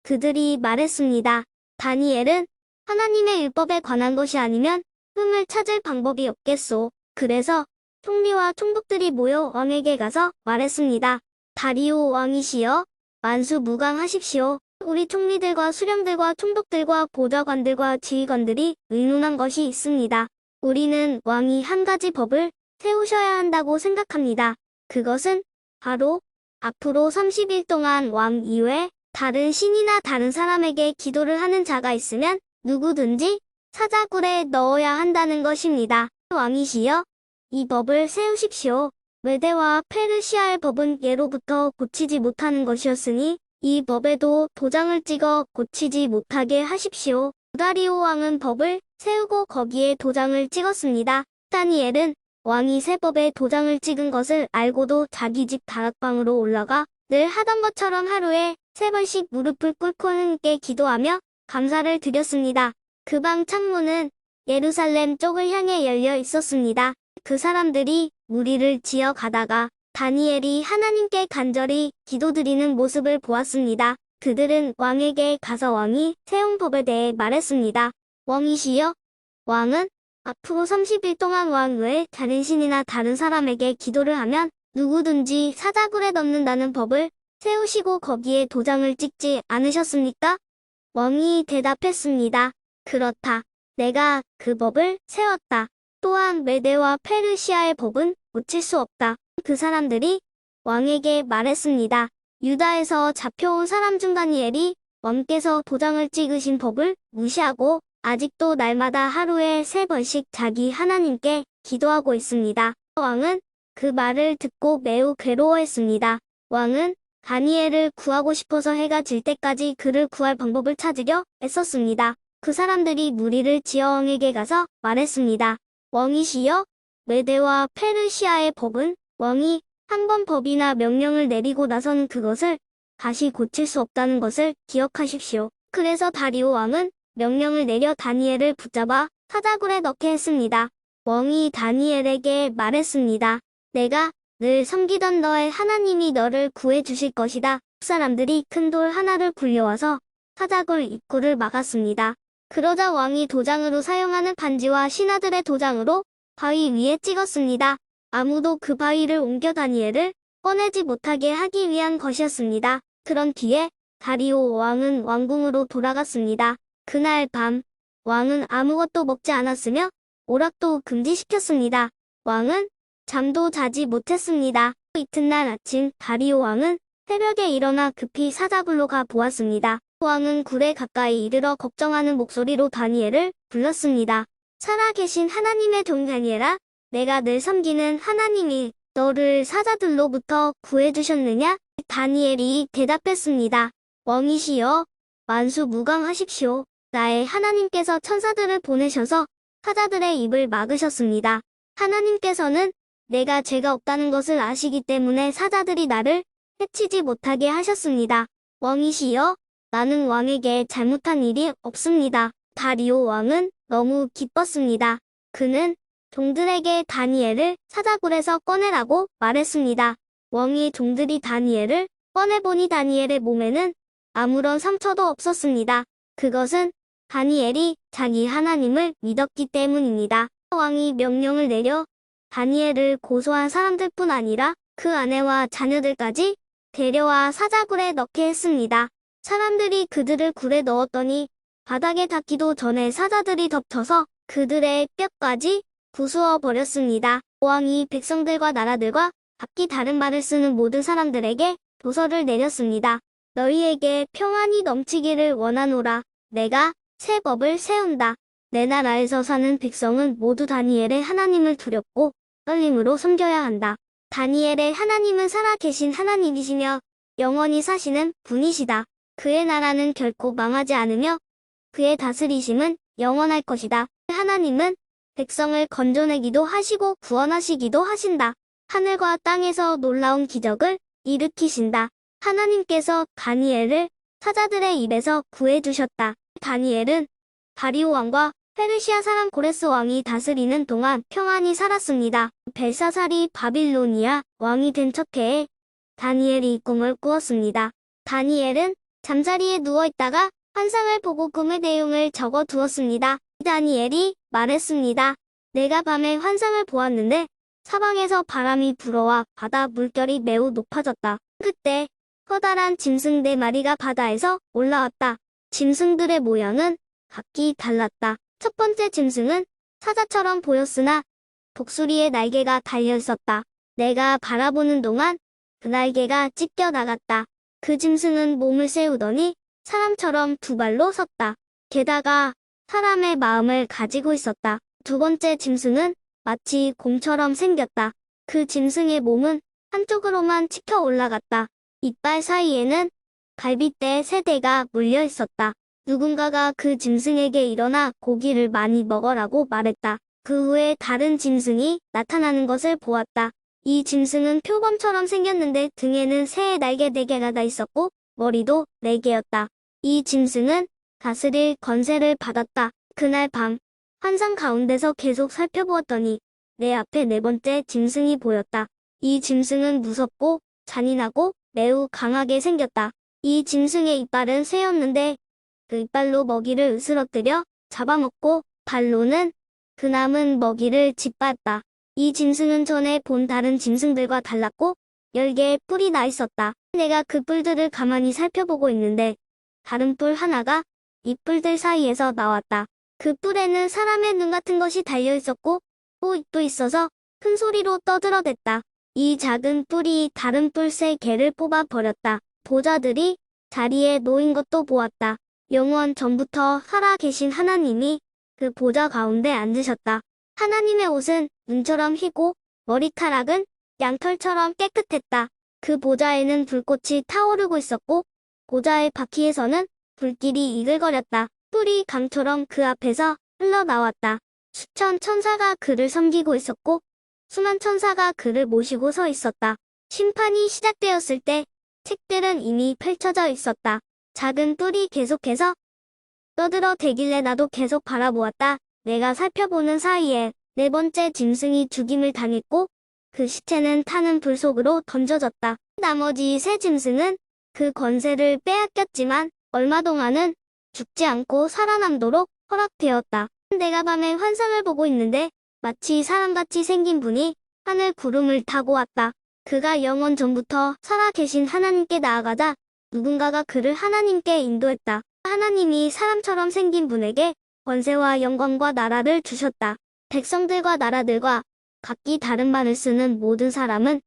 그들이 말했습니다. 다니엘은 하나님의 율법에 관한 것이 아니면 흠을 찾을 방법이 없겠소. 그래서 총리와 총독들이 모여 왕에게 가서 말했습니다. 다리오 왕이시여, 만수무강하십시오. 우리 총리들과 수령들과 총독들과 보좌관들과 지휘관들이 의논한 것이 있습니다. 우리는 왕이 한 가지 법을 세우셔야 한다고 생각합니다. 그것은 바로 앞으로 30일 동안 왕 이외에 다른 신이나 다른 사람에게 기도를 하는 자가 있으면 누구든지 사자굴에 넣어야 한다는 것입니다. 왕이시여, 이 법을 세우십시오. 메데와 페르시아의 법은 예로부터 고치지 못하는 것이었으니 이 법에도 도장을 찍어 고치지 못하게 하십시오. 다리오 왕은 법을 세우고 거기에 도장을 찍었습니다. 다니엘은 왕이 새 법에 도장을 찍은 것을 알고도 자기 집 다락방으로 올라가 늘 하던 것처럼 하루에 3번씩 무릎을 꿇고 하나님께 기도하며 감사를 드렸습니다. 그 방 창문은 예루살렘 쪽을 향해 열려 있었습니다. 그 사람들이 무리를 지어 가다가 다니엘이 하나님께 간절히 기도드리는 모습을 보았습니다. 그들은 왕에게 가서 왕이 세운 법에 대해 말했습니다. 왕이시여, 왕은 앞으로 30일 동안 왕 외에 다른 신이나 다른 사람에게 기도를 하면 누구든지 사자굴에 넣는다는 법을 세우시고 거기에 도장을 찍지 않으셨습니까? 왕이 대답했습니다. 그렇다. 내가 그 법을 세웠다. 또한 메데와 페르시아의 법은 고칠 수 없다. 그 사람들이 왕에게 말했습니다. 유다에서 잡혀온 사람 중 다니엘이 왕께서 도장을 찍으신 법을 무시하고 아직도 날마다 하루에 3번씩 자기 하나님께 기도하고 있습니다. 왕은 그 말을 듣고 매우 괴로워했습니다. 왕은 다니엘을 구하고 싶어서 해가 질 때까지 그를 구할 방법을 찾으려 애썼습니다. 그 사람들이 무리를 지어 왕에게 가서 말했습니다. 왕이시여, 메데와 페르시아의 법은 왕이 한 번 법이나 명령을 내리고 나서는 그것을 다시 고칠 수 없다는 것을 기억하십시오. 그래서 다리오 왕은 명령을 내려 다니엘을 붙잡아 사자굴에 넣게 했습니다. 왕이 다니엘에게 말했습니다. 내가 늘 섬기던 너의 하나님이 너를 구해 주실 것이다. 사람들이 큰 돌 하나를 굴려와서 사자굴 입구를 막았습니다. 그러자 왕이 도장으로 사용하는 반지와 신하들의 도장으로 바위 위에 찍었습니다. 아무도 그 바위를 옮겨 다니엘을 꺼내지 못하게 하기 위한 것이었습니다. 그런 뒤에 다리오 왕은 왕궁으로 돌아갔습니다. 그날 밤 왕은 아무것도 먹지 않았으며 오락도 금지시켰습니다. 왕은 잠도 자지 못했습니다. 이튿날 아침 다리오 왕은 새벽에 일어나 급히 사자굴로 가 보았습니다. 왕은 굴에 가까이 이르러 걱정하는 목소리로 다니엘을 불렀습니다. 살아계신 하나님의 종 다니엘아, 내가 늘 섬기는 하나님이 너를 사자들로부터 구해주셨느냐? 다니엘이 대답했습니다. 왕이시여, 만수무강하십시오. 나의 하나님께서 천사들을 보내셔서 사자들의 입을 막으셨습니다. 하나님께서는 내가 죄가 없다는 것을 아시기 때문에 사자들이 나를 해치지 못하게 하셨습니다. 왕이시여, 나는 왕에게 잘못한 일이 없습니다. 다리오 왕은 너무 기뻤습니다. 그는 종들에게 다니엘을 사자굴에서 꺼내라고 말했습니다. 왕의 종들이 다니엘을 꺼내보니 다니엘의 몸에는 아무런 상처도 없었습니다. 그것은 다니엘이 자기 하나님을 믿었기 때문입니다. 왕이 명령을 내려 다니엘을 고소한 사람들뿐 아니라 그 아내와 자녀들까지 데려와 사자굴에 넣게 했습니다. 사람들이 그들을 굴에 넣었더니 바닥에 닿기도 전에 사자들이 덮쳐서 그들의 뼈까지 부수어 버렸습니다. 왕이 백성들과 나라들과 각기 다른 말을 쓰는 모든 사람들에게 도서를 내렸습니다. 너희에게 평안이 넘치기를 원하노라. 내가 새 법을 세운다. 내 나라에서 사는 백성은 모두 다니엘의 하나님을 두렵고 떨림으로 섬겨야 한다. 다니엘의 하나님은 살아계신 하나님이시며 영원히 사시는 분이시다. 그의 나라는 결코 망하지 않으며 그의 다스리심은 영원할 것이다. 하나님은 백성을 건져내기도 하시고 구원하시기도 하신다. 하늘과 땅에서 놀라운 기적을 일으키신다. 하나님께서 다니엘을 사자들의 입에서 구해주셨다. 다니엘은 다리오 왕과 페르시아 사람 고레스 왕이 다스리는 동안 평안히 살았습니다. 벨사살이 바빌로니아 왕이 된 첫 해에 다니엘이 꿈을 꾸었습니다. 다니엘은 잠자리에 누워있다가 환상을 보고 꿈의 내용을 적어 두었습니다. 다니엘이 말했습니다. 내가 밤에 환상을 보았는데 사방에서 바람이 불어와 바다 물결이 매우 높아졌다. 그때 커다란 짐승 4마리가 바다에서 올라왔다. 짐승들의 모양은 각기 달랐다. 첫 번째 짐승은 사자처럼 보였으나 독수리의 날개가 달려 있었다. 내가 바라보는 동안 그 날개가 찢겨 나갔다. 그 짐승은 몸을 세우더니 사람처럼 2발로 섰다. 게다가 사람의 마음을 가지고 있었다. 두 번째 짐승은 마치 곰처럼 생겼다. 그 짐승의 몸은 한쪽으로만 치켜 올라갔다. 이빨 사이에는 갈빗대 3대가 물려 있었다. 누군가가 그 짐승에게 일어나 고기를 많이 먹어라고 말했다. 그 후에 다른 짐승이 나타나는 것을 보았다. 이 짐승은 표범처럼 생겼는데 등에는 새의 날개 4개가 다 있었고 머리도 4개였다. 이 짐승은 다스릴 권세를 받았다. 그날 밤 환상 가운데서 계속 살펴보았더니 내 앞에 4번째 짐승이 보였다. 이 짐승은 무섭고 잔인하고 매우 강하게 생겼다. 이 짐승의 이빨은 쇠였는데 그 이빨로 먹이를 으스러뜨려 잡아먹고 발로는 그 남은 먹이를 짓밟았다. 이 짐승은 전에 본 다른 짐승들과 달랐고 10개의 뿔이 나 있었다. 내가 그 뿔들을 가만히 살펴보고 있는데 다른 뿔 하나가 이 뿔들 사이에서 나왔다. 그 뿔에는 사람의 눈 같은 것이 달려 있었고 또 입도 있어서 큰 소리로 떠들어댔다. 이 작은 뿔이 다른 뿔 3개를 뽑아 버렸다. 보자들이 자리에 놓인 것도 보았다. 영원 전부터 살아계신 하나님이 그 보좌 가운데 앉으셨다. 하나님의 옷은 눈처럼 희고 머리카락은 양털처럼 깨끗했다. 그 보좌에는 불꽃이 타오르고 있었고 보좌의 바퀴에서는 불길이 이글거렸다. 뿔이 강처럼 그 앞에서 흘러나왔다. 수천 천사가 그를 섬기고 있었고 수만 천사가 그를 모시고 서 있었다. 심판이 시작되었을 때 책들은 이미 펼쳐져 있었다. 작은 뿔이 계속해서 떠들어대길래 나도 계속 바라보았다. 내가 살펴보는 사이에 4번째 짐승이 죽임을 당했고 그 시체는 타는 불 속으로 던져졌다. 나머지 3짐승은 그 권세를 빼앗겼지만 얼마 동안은 죽지 않고 살아남도록 허락되었다. 내가 밤에 환상을 보고 있는데 마치 사람같이 생긴 분이 하늘 구름을 타고 왔다. 그가 영원 전부터 살아계신 하나님께 나아가자 누군가가 그를 하나님께 인도했다. 하나님이 사람처럼 생긴 분에게 권세와 영광과 나라를 주셨다. 백성들과 나라들과 각기 다른 말을 쓰는 모든 사람은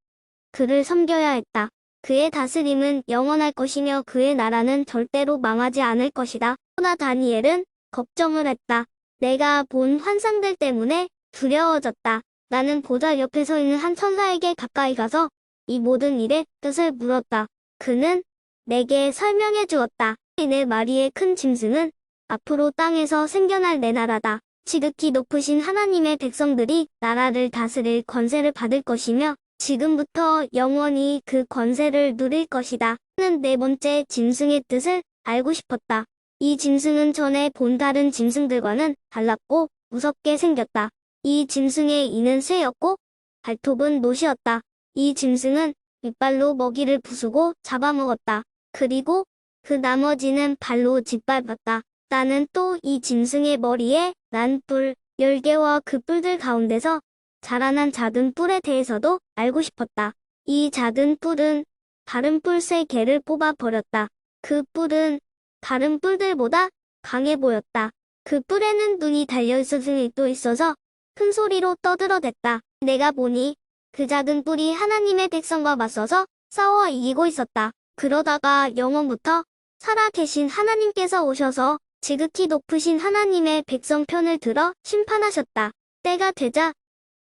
그를 섬겨야 했다. 그의 다스림은 영원할 것이며 그의 나라는 절대로 망하지 않을 것이다. 그러나 다니엘은 걱정을 했다. 내가 본 환상들 때문에 두려워졌다. 나는 보좌 옆에 서 있는 한 천사에게 가까이 가서 이 모든 일의 뜻을 물었다. 그는 내게 설명해 주었다. 내 마리의 큰 짐승은 앞으로 땅에서 생겨날 내 나라다. 지극히 높으신 하나님의 백성들이 나라를 다스릴 권세를 받을 것이며 지금부터 영원히 그 권세를 누릴 것이다. 나는 네 번째 짐승의 뜻을 알고 싶었다. 이 짐승은 전에 본 다른 짐승들과는 달랐고 무섭게 생겼다. 이 짐승의 이는 쇠였고 발톱은 못이었다. 이 짐승은 윗발로 먹이를 부수고 잡아먹었다. 그리고 그 나머지는 발로 짓밟았다. 나는 또 이 짐승의 머리에 난 뿔, 10개와 그 뿔들 가운데서 자라난 작은 뿔에 대해서도 알고 싶었다. 이 작은 뿔은 다른 뿔 3개를 뽑아버렸다. 그 뿔은 다른 뿔들보다 강해 보였다. 그 뿔에는 눈이 달려있을 또 있어서 큰 소리로 떠들어댔다. 내가 보니 그 작은 뿔이 하나님의 백성과 맞서서 싸워 이기고 있었다. 그러다가 영원부터 살아계신 하나님께서 오셔서 지극히 높으신 하나님의 백성 편을 들어 심판하셨다. 때가 되자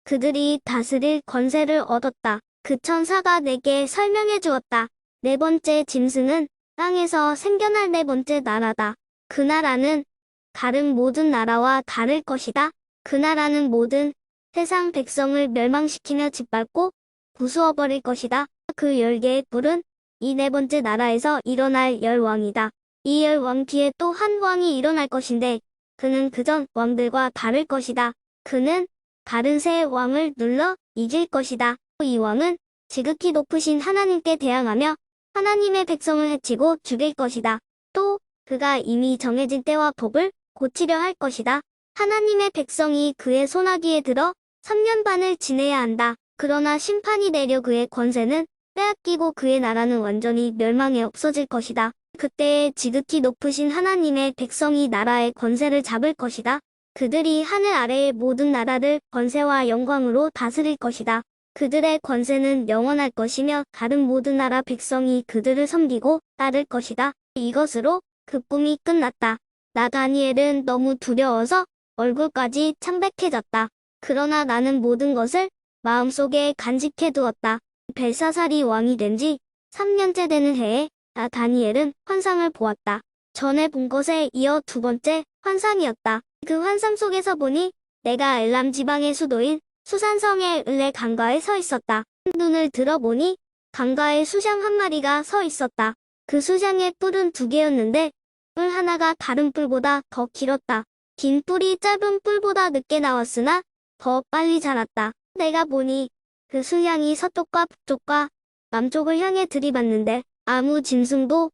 그들이 다스릴 권세를 얻었다. 그 천사가 내게 설명해 주었다. 네 번째 짐승은 땅에서 생겨날 네 번째 나라다. 그 나라는 다른 모든 나라와 다를 것이다. 그 나라는 모든 세상 백성을 멸망시키며 짓밟고 부수어버릴 것이다. 그 10개의 뿔은 이 네 번째 나라에서 일어날 열왕이다. 이 열왕 뒤에 또 한 왕이 일어날 것인데 그는 그전 왕들과 다를 것이다. 그는 다른 세 왕을 눌러 이길 것이다. 이 왕은 지극히 높으신 하나님께 대항하며 하나님의 백성을 해치고 죽일 것이다. 또 그가 이미 정해진 때와 법을 고치려 할 것이다. 하나님의 백성이 그의 손아귀에 들어 3년 반을 지내야 한다. 그러나 심판이 내려 그의 권세는 빼앗기고 그의 나라는 완전히 멸망해 없어질 것이다. 그때에 지극히 높으신 하나님의 백성이 나라의 권세를 잡을 것이다. 그들이 하늘 아래의 모든 나라를 권세와 영광으로 다스릴 것이다. 그들의 권세는 영원할 것이며 다른 모든 나라 백성이 그들을 섬기고 따를 것이다. 이것으로 그 꿈이 끝났다. 나 다니엘은 너무 두려워서 얼굴까지 창백해졌다. 그러나 나는 모든 것을 마음속에 간직해 두었다. 벨사살이 왕이 된 지 3년째 되는 해에 나 다니엘은 환상을 보았다. 전에 본 것에 이어 두 번째 환상이었다. 그 환상 속에서 보니 내가 엘람 지방의 수도인 수산성의 을레 강가에 서 있었다. 눈을 들어보니 강가에 수장 한 마리가 서 있었다. 그 수장의 뿔은 2개였는데 뿔 하나가 다른 뿔보다 더 길었다. 긴 뿔이 짧은 뿔보다 늦게 나왔으나 더 빨리 자랐다. 내가 보니 그 수장이 서쪽과 북쪽과 남쪽을 향해 들이받는데 아무 짐승도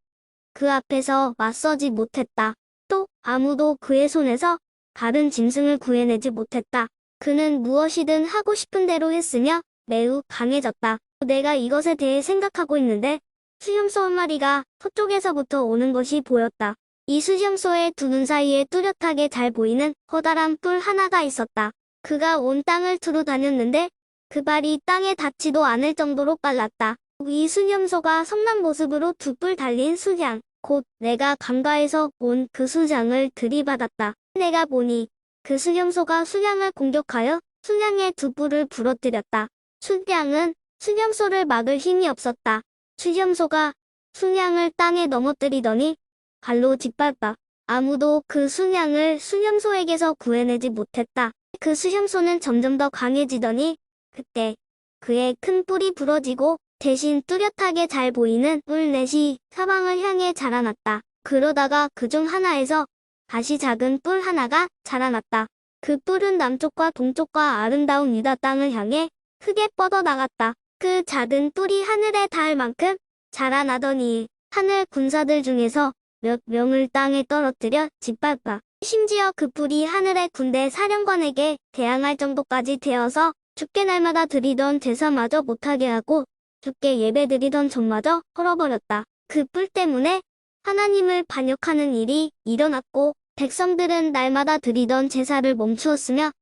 그 앞에서 맞서지 못했다. 또 아무도 그의 손에서 다른 짐승을 구해내지 못했다. 그는 무엇이든 하고 싶은 대로 했으며 매우 강해졌다. 내가 이것에 대해 생각하고 있는데 수염소 한 마리가 서쪽에서부터 오는 것이 보였다. 이 수염소의 두 눈 사이에 뚜렷하게 잘 보이는 커다란 뿔 하나가 있었다. 그가 온 땅을 두루 다녔는데 그 발이 땅에 닿지도 않을 정도로 빨랐다. 이 수염소가 성난 모습으로 두 뿔 달린 수장, 곧 내가 강가에서 본 그 수장을 들이받았다. 내가 보니 그 수염소가 수장을 공격하여 수장의 두 뿔을 부러뜨렸다. 수장은 수염소를 막을 힘이 없었다. 수염소가 수장을 땅에 넘어뜨리더니 발로 짓밟아 아무도 그 수장을 수염소에게서 구해내지 못했다. 그 수염소는 점점 더 강해지더니 그때 그의 큰 뿔이 부러지고 대신 뚜렷하게 잘 보이는 뿔넷이 사방을 향해 자라났다. 그러다가 그중 하나에서 다시 작은 뿔 하나가 자라났다. 그 뿔은 남쪽과 동쪽과 아름다운 유다 땅을 향해 크게 뻗어나갔다. 그 작은 뿔이 하늘에 닿을 만큼 자라나더니 하늘 군사들 중에서 몇 명을 땅에 떨어뜨려 짓밟아. 심지어 그 뿔이 하늘의 군대 사령관에게 대항할 정도까지 되어서 주께 날마다 드리던 제사마저 못하게 하고 주께 예배드리던 전마저 헐어버렸다. 그 뿔 때문에 하나님을 반역하는 일이 일어났고 백성들은 날마다 드리던 제사를 멈추었으며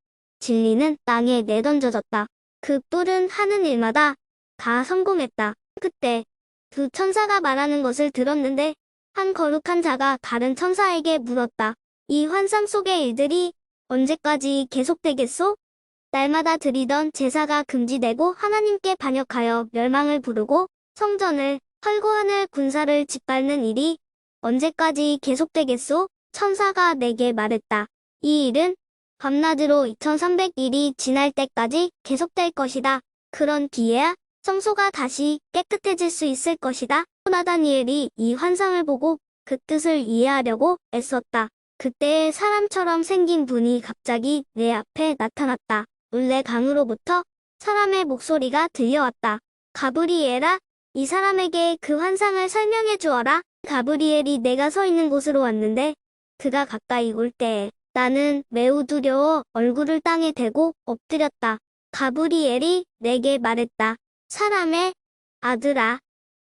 진리는 땅에 내던져졌다. 그 뿔은 하는 일마다 다 성공했다. 그때 두 천사가 말하는 것을 들었는데 한 거룩한 자가 다른 천사에게 물었다. 이 환상 속의 일들이 언제까지 계속되겠소? 날마다 드리던 제사가 금지되고 하나님께 반역하여 멸망을 부르고 성전을 헐고 하늘 군사를 짓밟는 일이 언제까지 계속되겠소? 천사가 내게 말했다. 이 일은 밤낮으로 2300일이 지날 때까지 계속될 것이다. 그런 뒤에야 성소가 다시 깨끗해질 수 있을 것이다. 나다니엘이 이 환상을 보고 그 뜻을 이해하려고 애썼다. 그때 사람처럼 생긴 분이 갑자기 내 앞에 나타났다. 울레 강으로부터 사람의 목소리가 들려왔다. 가브리엘아, 이 사람에게 그 환상을 설명해 주어라. 가브리엘이 내가 서 있는 곳으로 왔는데 그가 가까이 올 때에 나는 매우 두려워 얼굴을 땅에 대고 엎드렸다. 가브리엘이 내게 말했다. 사람의 아들아,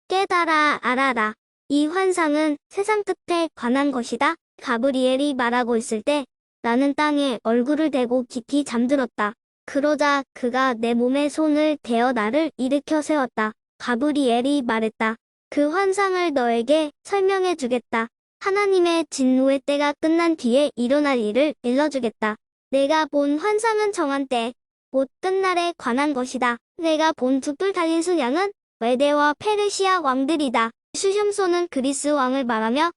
깨달아 알아라. 이 환상은 세상 끝에 관한 것이다. 가브리엘이 말하고 있을 때 나는 땅에 얼굴을 대고 깊이 잠들었다. 그러자 그가 내 몸에 손을 대어 나를 일으켜 세웠다. 가브리엘이 말했다. 그 환상을 너에게 설명해 주겠다. 하나님의 진노의 때가 끝난 뒤에 일어날 일을 일러주겠다. 내가 본 환상은 정한 때, 곧 끝날에 관한 것이다. 내가 본 두 뿔 달린 수양은 메대와 페르시아 왕들이다. 슈셴소는 그리스 왕을 말하며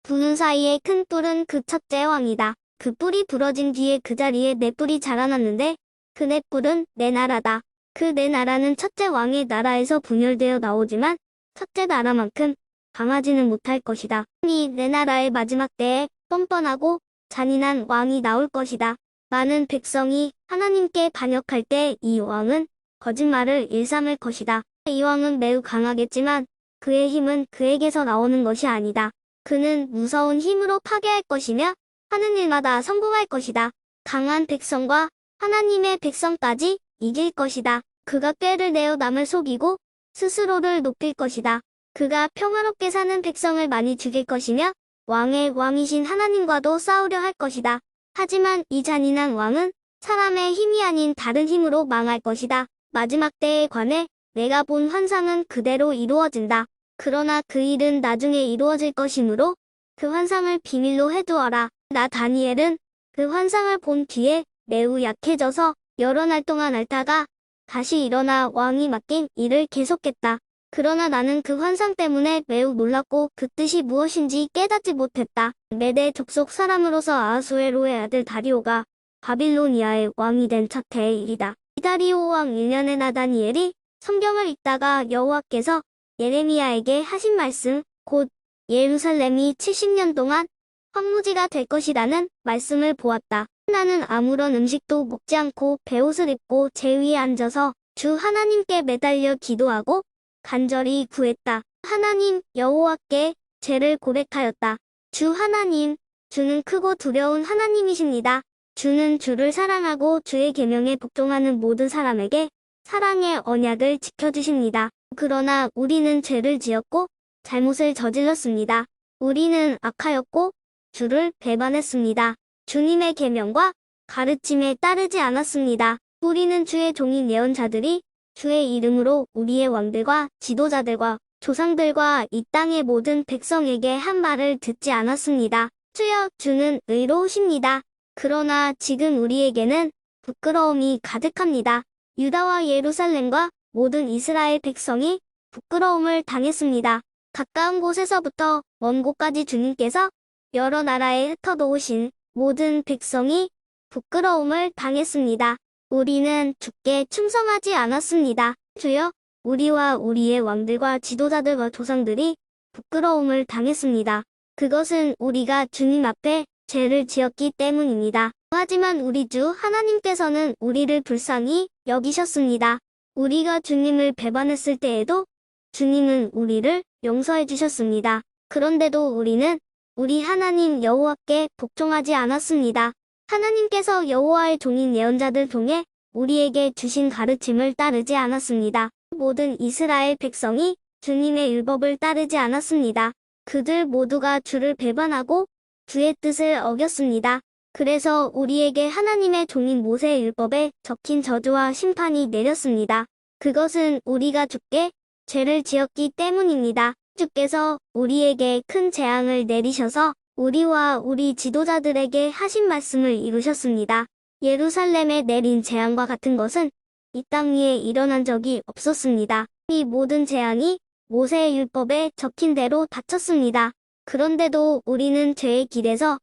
두눈 사이에 큰 뿔은 그 첫째 왕이다. 그 뿔이 부러진 뒤에 그 자리에 네 뿔이 자라났는데 그 네 뿔은 내 나라다. 그 내 나라는 첫째 왕의 나라에서 분열되어 나오지만 첫째 나라만큼 강하지는 못할 것이다. 이 내 나라의 마지막 때에 뻔뻔하고 잔인한 왕이 나올 것이다. 많은 백성이 하나님께 반역할 때 이 왕은 거짓말을 일삼을 것이다. 이 왕은 매우 강하겠지만 그의 힘은 그에게서 나오는 것이 아니다. 그는 무서운 힘으로 파괴할 것이며 하는 일마다 성공할 것이다. 강한 백성과 하나님의 백성까지 이길 것이다. 그가 꾀를 내어 남을 속이고 스스로를 높일 것이다. 그가 평화롭게 사는 백성을 많이 죽일 것이며 왕의 왕이신 하나님과도 싸우려 할 것이다. 하지만 이 잔인한 왕은 사람의 힘이 아닌 다른 힘으로 망할 것이다. 마지막 때에 관해 내가 본 환상은 그대로 이루어진다. 그러나 그 일은 나중에 이루어질 것이므로 그 환상을 비밀로 해두어라. 나 다니엘은 그 환상을 본 뒤에 매우 약해져서 여러 날 동안 앓다가 다시 일어나 왕이 맡긴 일을 계속했다. 그러나 나는 그 환상 때문에 매우 놀랐고 그 뜻이 무엇인지 깨닫지 못했다. 메대 족속 사람으로서 아하수에로의 아들 다리오가 바빌로니아의 왕이 된 첫 해의 일이다. 다리오 왕 1년에 나다니엘이 성경을 읽다가 여호와께서 예레미야에게 하신 말씀, 곧 예루살렘이 70년 동안 황무지가 될 것이라는 말씀을 보았다. 나는 아무런 음식도 먹지 않고 베옷을 입고 제 위에 앉아서 주 하나님께 매달려 기도하고 간절히 구했다. 하나님 여호와께 죄를 고백하였다. 주 하나님, 주는 크고 두려운 하나님이십니다. 주는 주를 사랑하고 주의 계명에 복종하는 모든 사람에게 사랑의 언약을 지켜주십니다. 그러나 우리는 죄를 지었고 잘못을 저질렀습니다. 우리는 악하였고 주를 배반했습니다. 주님의 계명과 가르침에 따르지 않았습니다. 우리는 주의 종인 예언자들이 주의 이름으로 우리의 왕들과 지도자들과 조상들과 이 땅의 모든 백성에게 한 말을 듣지 않았습니다. 주여, 주는 의로우십니다. 그러나 지금 우리에게는 부끄러움이 가득합니다. 유다와 예루살렘과 모든 이스라엘 백성이 부끄러움을 당했습니다. 가까운 곳에서부터 먼 곳까지 주님께서 여러 나라에 흩어놓으신 모든 백성이 부끄러움을 당했습니다. 우리는 주께 충성하지 않았습니다. 주여, 우리와 우리의 왕들과 지도자들과 조상들이 부끄러움을 당했습니다. 그것은 우리가 주님 앞에 죄를 지었기 때문입니다. 하지만 우리 주 하나님께서는 우리를 불쌍히 여기셨습니다. 우리가 주님을 배반했을 때에도 주님은 우리를 용서해 주셨습니다. 그런데도 우리는 우리 하나님 여호와께 복종하지 않았습니다. 하나님께서 여호와의 종인 예언자들 통해 우리에게 주신 가르침을 따르지 않았습니다. 모든 이스라엘 백성이 주님의 율법을 따르지 않았습니다. 그들 모두가 주를 배반하고 주의 뜻을 어겼습니다. 그래서 우리에게 하나님의 종인 모세의 율법에 적힌 저주와 심판이 내렸습니다. 그것은 우리가 주께 죄를 지었기 때문입니다. 주께서 우리에게 큰 재앙을 내리셔서 우리와 우리 지도자들에게 하신 말씀을 이루셨습니다. 예루살렘에 내린 재앙과 같은 것은 이 땅 위에 일어난 적이 없었습니다. 이 모든 재앙이 모세의 율법에 적힌 대로 닥쳤습니다. 그런데도 우리는 죄의 길에서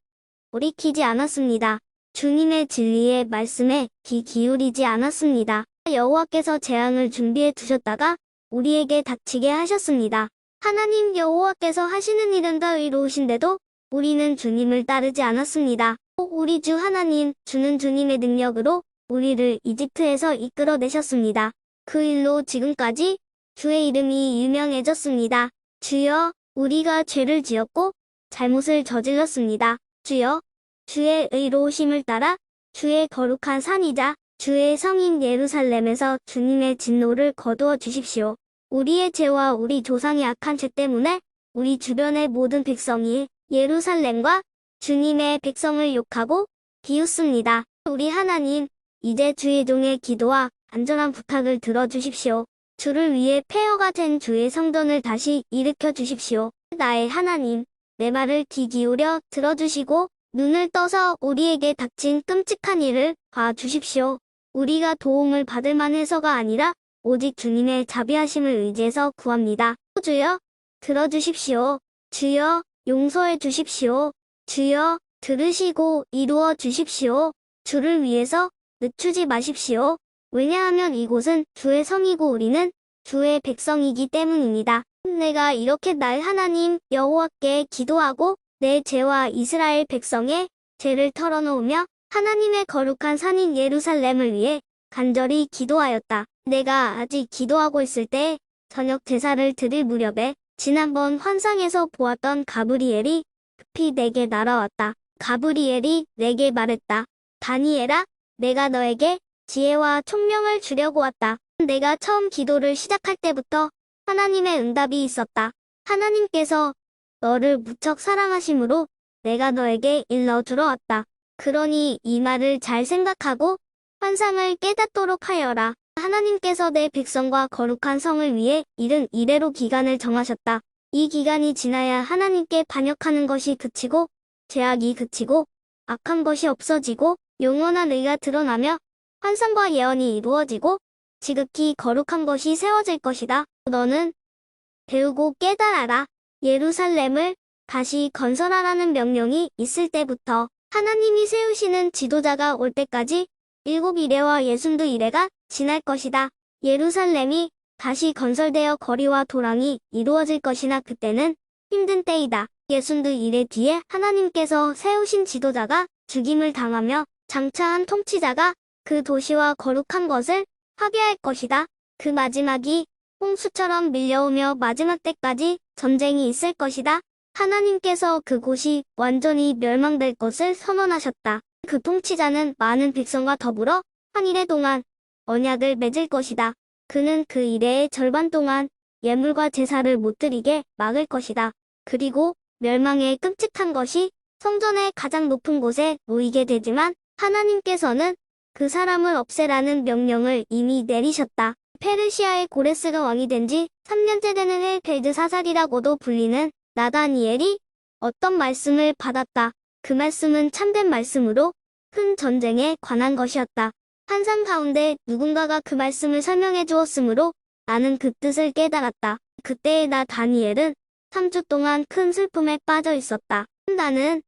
돌이키지 않았습니다. 주님의 진리의 말씀에 귀 기울이지 않았습니다. 여호와께서 재앙을 준비해 두셨다가 우리에게 닥치게 하셨습니다. 하나님 여호와께서 하시는 일은 다 의로우신데도 우리는 주님을 따르지 않았습니다. 우리 주 하나님, 주는 주님의 능력으로 우리를 이집트에서 이끌어내셨습니다. 그 일로 지금까지 주의 이름이 유명해졌습니다. 주여, 우리가 죄를 지었고 잘못을 저질렀습니다. 주여, 주의 의로우심을 따라 주의 거룩한 산이자 주의 성인 예루살렘에서 주님의 진노를 거두어 주십시오. 우리의 죄와 우리 조상의 악한 죄 때문에 우리 주변의 모든 백성이 예루살렘과 주님의 백성을 욕하고 비웃습니다. 우리 하나님, 이제 주의 종의 기도와 간절한 부탁을 들어주십시오. 주를 위해 폐허가 된 주의 성전을 다시 일으켜 주십시오. 나의 하나님, 내 말을 귀 기울여 들어주시고 눈을 떠서 우리에게 닥친 끔찍한 일을 봐주십시오. 우리가 도움을 받을 만해서가 아니라 오직 주님의 자비하심을 의지해서 구합니다. 주여, 들어주십시오. 주여, 용서해 주십시오. 주여, 들으시고 이루어 주십시오. 주를 위해서 늦추지 마십시오. 왜냐하면 이곳은 주의 성이고 우리는 주의 백성이기 때문입니다. 내가 이렇게 날 하나님 여호와께 기도하고 내 죄와 이스라엘 백성의 죄를 털어놓으며 하나님의 거룩한 산인 예루살렘을 위해 간절히 기도하였다. 내가 아직 기도하고 있을 때 저녁 제사를 드릴 무렵에 지난번 환상에서 보았던 가브리엘이 급히 내게 날아왔다. 가브리엘이 내게 말했다. 다니엘아, 내가 너에게 지혜와 총명을 주려고 왔다. 내가 처음 기도를 시작할 때부터 하나님의 응답이 있었다. 하나님께서 너를 무척 사랑하심으로 내가 너에게 일러주러 왔다. 그러니 이 말을 잘 생각하고 환상을 깨닫도록 하여라. 하나님께서 내 백성과 거룩한 성을 위해 이른 이래로 기간을 정하셨다. 이 기간이 지나야 하나님께 반역하는 것이 그치고 죄악이 그치고 악한 것이 없어지고 영원한 의가 드러나며 환상과 예언이 이루어지고 지극히 거룩한 것이 세워질 것이다. 너는 배우고 깨달아라. 예루살렘을 다시 건설하라는 명령이 있을 때부터 하나님이 세우시는 지도자가 올 때까지 7 이래와 62 이래가 지날 것이다. 예루살렘이 다시 건설되어 거리와 도랑이 이루어질 것이나 그때는 힘든 때이다. 62 이래 뒤에 하나님께서 세우신 지도자가 죽임을 당하며 장차한 통치자가 그 도시와 거룩한 것을 파괴할 것이다. 그 마지막이 홍수처럼 밀려오며 마지막 때까지 전쟁이 있을 것이다. 하나님께서 그곳이 완전히 멸망될 것을 선언하셨다. 그 통치자는 많은 백성과 더불어 한 이래 동안 언약을 맺을 것이다. 그는 그 이래의 절반 동안 예물과 제사를 못 드리게 막을 것이다. 그리고 멸망의 끔찍한 것이 성전의 가장 높은 곳에 놓이게 되지만 하나님께서는 그 사람을 없애라는 명령을 이미 내리셨다. 페르시아의 고레스가 왕이 된 지 3년째 되는 벨드사살이라고도 불리는 나다니엘이 어떤 말씀을 받았다. 그 말씀은 참된 말씀으로 큰 전쟁에 관한 것이었다. 환상 가운데 누군가가 그 말씀을 설명해 주었으므로 나는 그 뜻을 깨달았다. 그때의 나 다니엘은 3주 동안 큰 슬픔에 빠져 있었다. 나는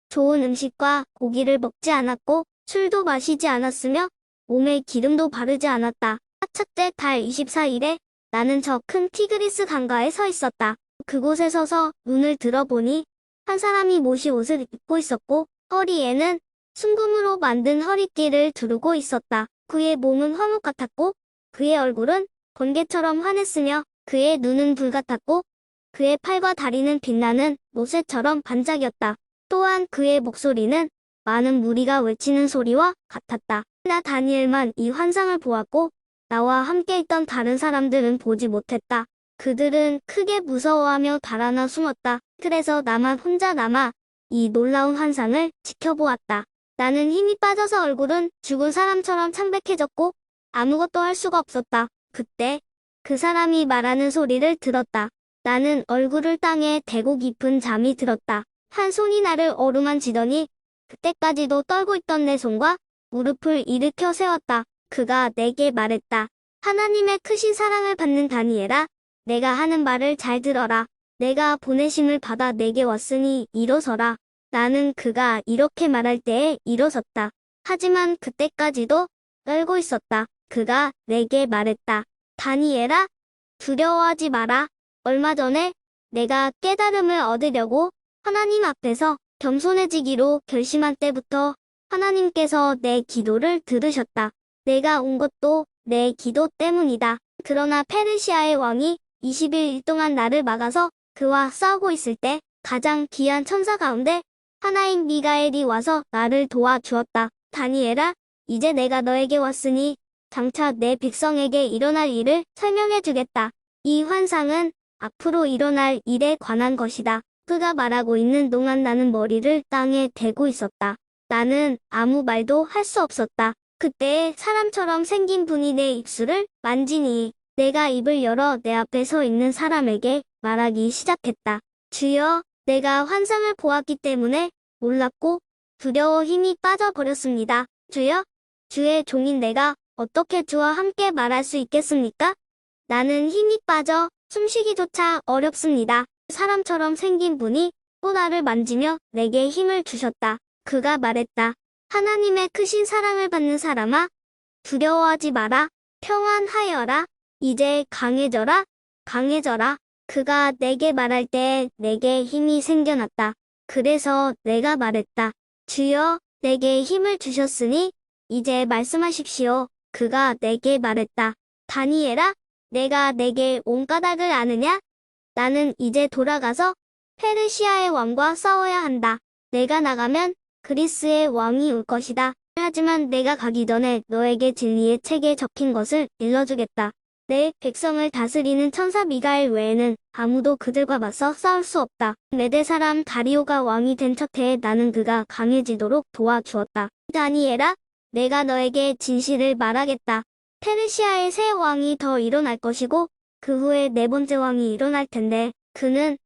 좋은 음식과 고기를 먹지 않았고 술도 마시지 않았으며 몸에 기름도 바르지 않았다. 첫째 달 24일에 나는 저 큰 티그리스 강가에 서 있었다. 그곳에 서서 눈을 들어보니 한 사람이 못이 옷을 입고 있었고 허리에는 순금으로 만든 허리띠를 두르고 있었다. 그의 몸은 황흑 같았고 그의 얼굴은 번개처럼 환했으며 그의 눈은 불 같았고 그의 팔과 다리는 빛나는 노새처럼 반짝였다. 또한 그의 목소리는 많은 무리가 외치는 소리와 같았다. 나 다니엘만 이 환상을 보았고 나와 함께 있던 다른 사람들은 보지 못했다. 그들은 크게 무서워하며 달아나 숨었다. 그래서 나만 혼자 남아 이 놀라운 환상을 지켜보았다. 나는 힘이 빠져서 얼굴은 죽은 사람처럼 창백해졌고 아무것도 할 수가 없었다. 그때 그 사람이 말하는 소리를 들었다. 나는 얼굴을 땅에 대고 깊은 잠이 들었다. 한 손이 나를 어루만지더니 그때까지도 떨고 있던 내 손과 무릎을 일으켜 세웠다. 그가 내게 말했다. 하나님의 크신 사랑을 받는 다니엘아, 내가 하는 말을 잘 들어라. 내가 보내심을 받아 내게 왔으니 일어서라. 나는 그가 이렇게 말할 때에 일어섰다. 하지만 그때까지도 떨고 있었다. 그가 내게 말했다. 다니엘아, 두려워하지 마라. 얼마 전에 내가 깨달음을 얻으려고 하나님 앞에서 겸손해지기로 결심한 때부터 하나님께서 내 기도를 들으셨다. 내가 온 것도 내 기도 때문이다. 그러나 페르시아의 왕이 20일 동안 나를 막아서 그와 싸우고 있을 때 가장 귀한 천사 가운데 하나인 미가엘이 와서 나를 도와주었다. 다니엘아, 이제 내가 너에게 왔으니 장차 내 백성에게 일어날 일을 설명해 주겠다. 이 환상은 앞으로 일어날 일에 관한 것이다. 그가 말하고 있는 동안 나는 머리를 땅에 대고 있었다. 나는 아무 말도 할 수 없었다. 그때 사람처럼 생긴 분이 내 입술을 만지니 내가 입을 열어 내 앞에 서 있는 사람에게 말하기 시작했다. 주여, 내가 환상을 보았기 때문에 놀랍고 두려워 힘이 빠져버렸습니다. 주여, 주의 종인 내가 어떻게 주와 함께 말할 수 있겠습니까? 나는 힘이 빠져 숨쉬기조차 어렵습니다. 사람처럼 생긴 분이 또 나를 만지며 내게 힘을 주셨다. 그가 말했다. 하나님의 크신 사랑을 받는 사람아, 두려워하지 마라. 평안하여라. 이제 강해져라. 강해져라. 그가 내게 말할 때 내게 힘이 생겨났다. 그래서 내가 말했다. 주여, 내게 힘을 주셨으니 이제 말씀하십시오. 그가 내게 말했다. 다니엘아, 내가 내게 온 까닭을 아느냐? 나는 이제 돌아가서 페르시아의 왕과 싸워야 한다. 내가 나가면 그리스의 왕이 올 것이다. 하지만 내가 가기 전에 너에게 진리의 책에 적힌 것을 일러주겠다. 내 백성을 다스리는 천사 미가엘 외에는 아무도 그들과 맞서 싸울 수 없다. 메대 사람 다리오가 왕이 된 첫 해에 나는 그가 강해지도록 도와주었다. 다니엘아, 내가 너에게 진실을 말하겠다. 페르시아의 새 왕이 더 일어날 것이고 그 후에 네 번째 왕이 일어날 텐데 그는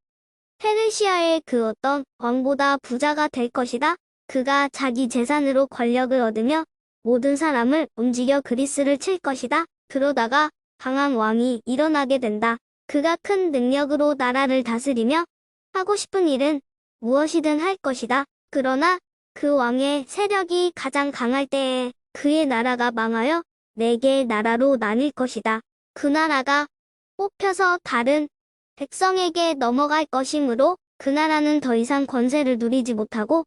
페르시아의 그 어떤 왕보다 부자가 될 것이다. 그가 자기 재산으로 권력을 얻으며 모든 사람을 움직여 그리스를 칠 것이다. 그러다가 강한 왕이 일어나게 된다. 그가 큰 능력으로 나라를 다스리며 하고 싶은 일은 무엇이든 할 것이다. 그러나 그 왕의 세력이 가장 강할 때에 그의 나라가 망하여 네 개의 나라로 나뉠 것이다. 그 나라가 뽑혀서 다른 백성에게 넘어갈 것이므로 그 나라는 더 이상 권세를 누리지 못하고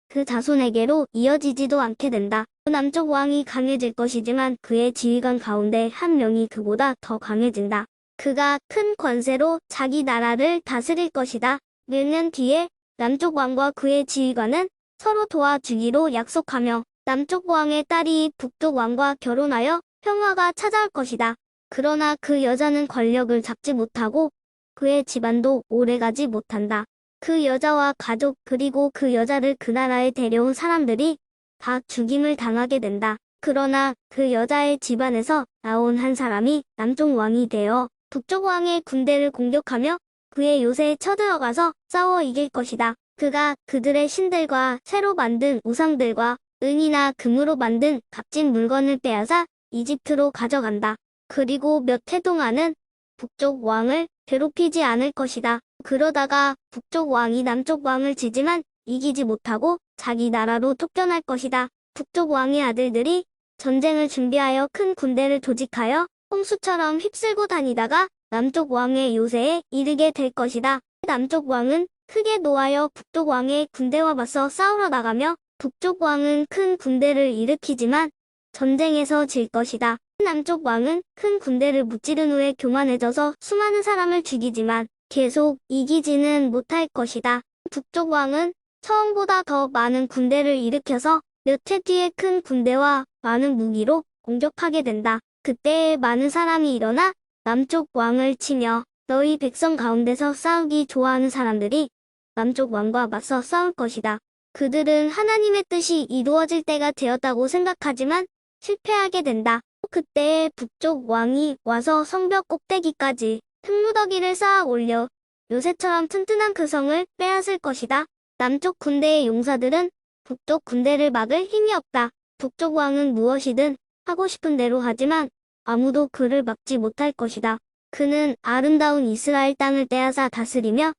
그 자손에게로 이어지지도 않게 된다. 남쪽 왕이 강해질 것이지만 그의 지휘관 가운데 한 명이 그보다 더 강해진다. 그가 큰 권세로 자기 나라를 다스릴 것이다. 몇 년 뒤에 남쪽 왕과 그의 지휘관은 서로 도와주기로 약속하며 남쪽 왕의 딸이 북쪽 왕과 결혼하여 평화가 찾아올 것이다. 그러나 그 여자는 권력을 잡지 못하고 그의 집안도 오래가지 못한다. 그 여자와 가족 그리고 그 여자를 그 나라에 데려온 사람들이 다 죽임을 당하게 된다. 그러나 그 여자의 집안에서 나온 한 사람이 남쪽 왕이 되어 북쪽 왕의 군대를 공격하며 그의 요새에 쳐들어가서 싸워 이길 것이다. 그가 그들의 신들과 새로 만든 우상들과 은이나 금으로 만든 값진 물건을 빼앗아 이집트로 가져간다. 그리고 몇 해 동안은 북쪽 왕을 괴롭히지 않을 것이다. 그러다가 북쪽 왕이 남쪽 왕을 지지만 이기지 못하고 자기 나라로 쫓겨날 것이다. 북쪽 왕의 아들들이 전쟁을 준비하여 큰 군대를 조직하여 홍수처럼 휩쓸고 다니다가 남쪽 왕의 요새에 이르게 될 것이다. 남쪽 왕은 크게 노하여 북쪽 왕의 군대와 맞서 싸우러 나가며 북쪽 왕은 큰 군대를 일으키지만 전쟁에서 질 것이다. 남쪽 왕은 큰 군대를 무찌른 후에 교만해져서 수많은 사람을 죽이지만 계속 이기지는 못할 것이다. 북쪽 왕은 처음보다 더 많은 군대를 일으켜서 몇 해 뒤에 큰 군대와 많은 무기로 공격하게 된다. 그때 많은 사람이 일어나 남쪽 왕을 치며 너희 백성 가운데서 싸우기 좋아하는 사람들이 남쪽 왕과 맞서 싸울 것이다. 그들은 하나님의 뜻이 이루어질 때가 되었다고 생각하지만 실패하게 된다. 그때 북쪽 왕이 와서 성벽 꼭대기까지 흙무더기를 쌓아 올려 요새처럼 튼튼한 그 성을 빼앗을 것이다. 남쪽 군대의 용사들은 북쪽 군대를 막을 힘이 없다. 북쪽 왕은 무엇이든 하고 싶은 대로 하지만 아무도 그를 막지 못할 것이다. 그는 아름다운 이스라엘 땅을 빼앗아 다스리며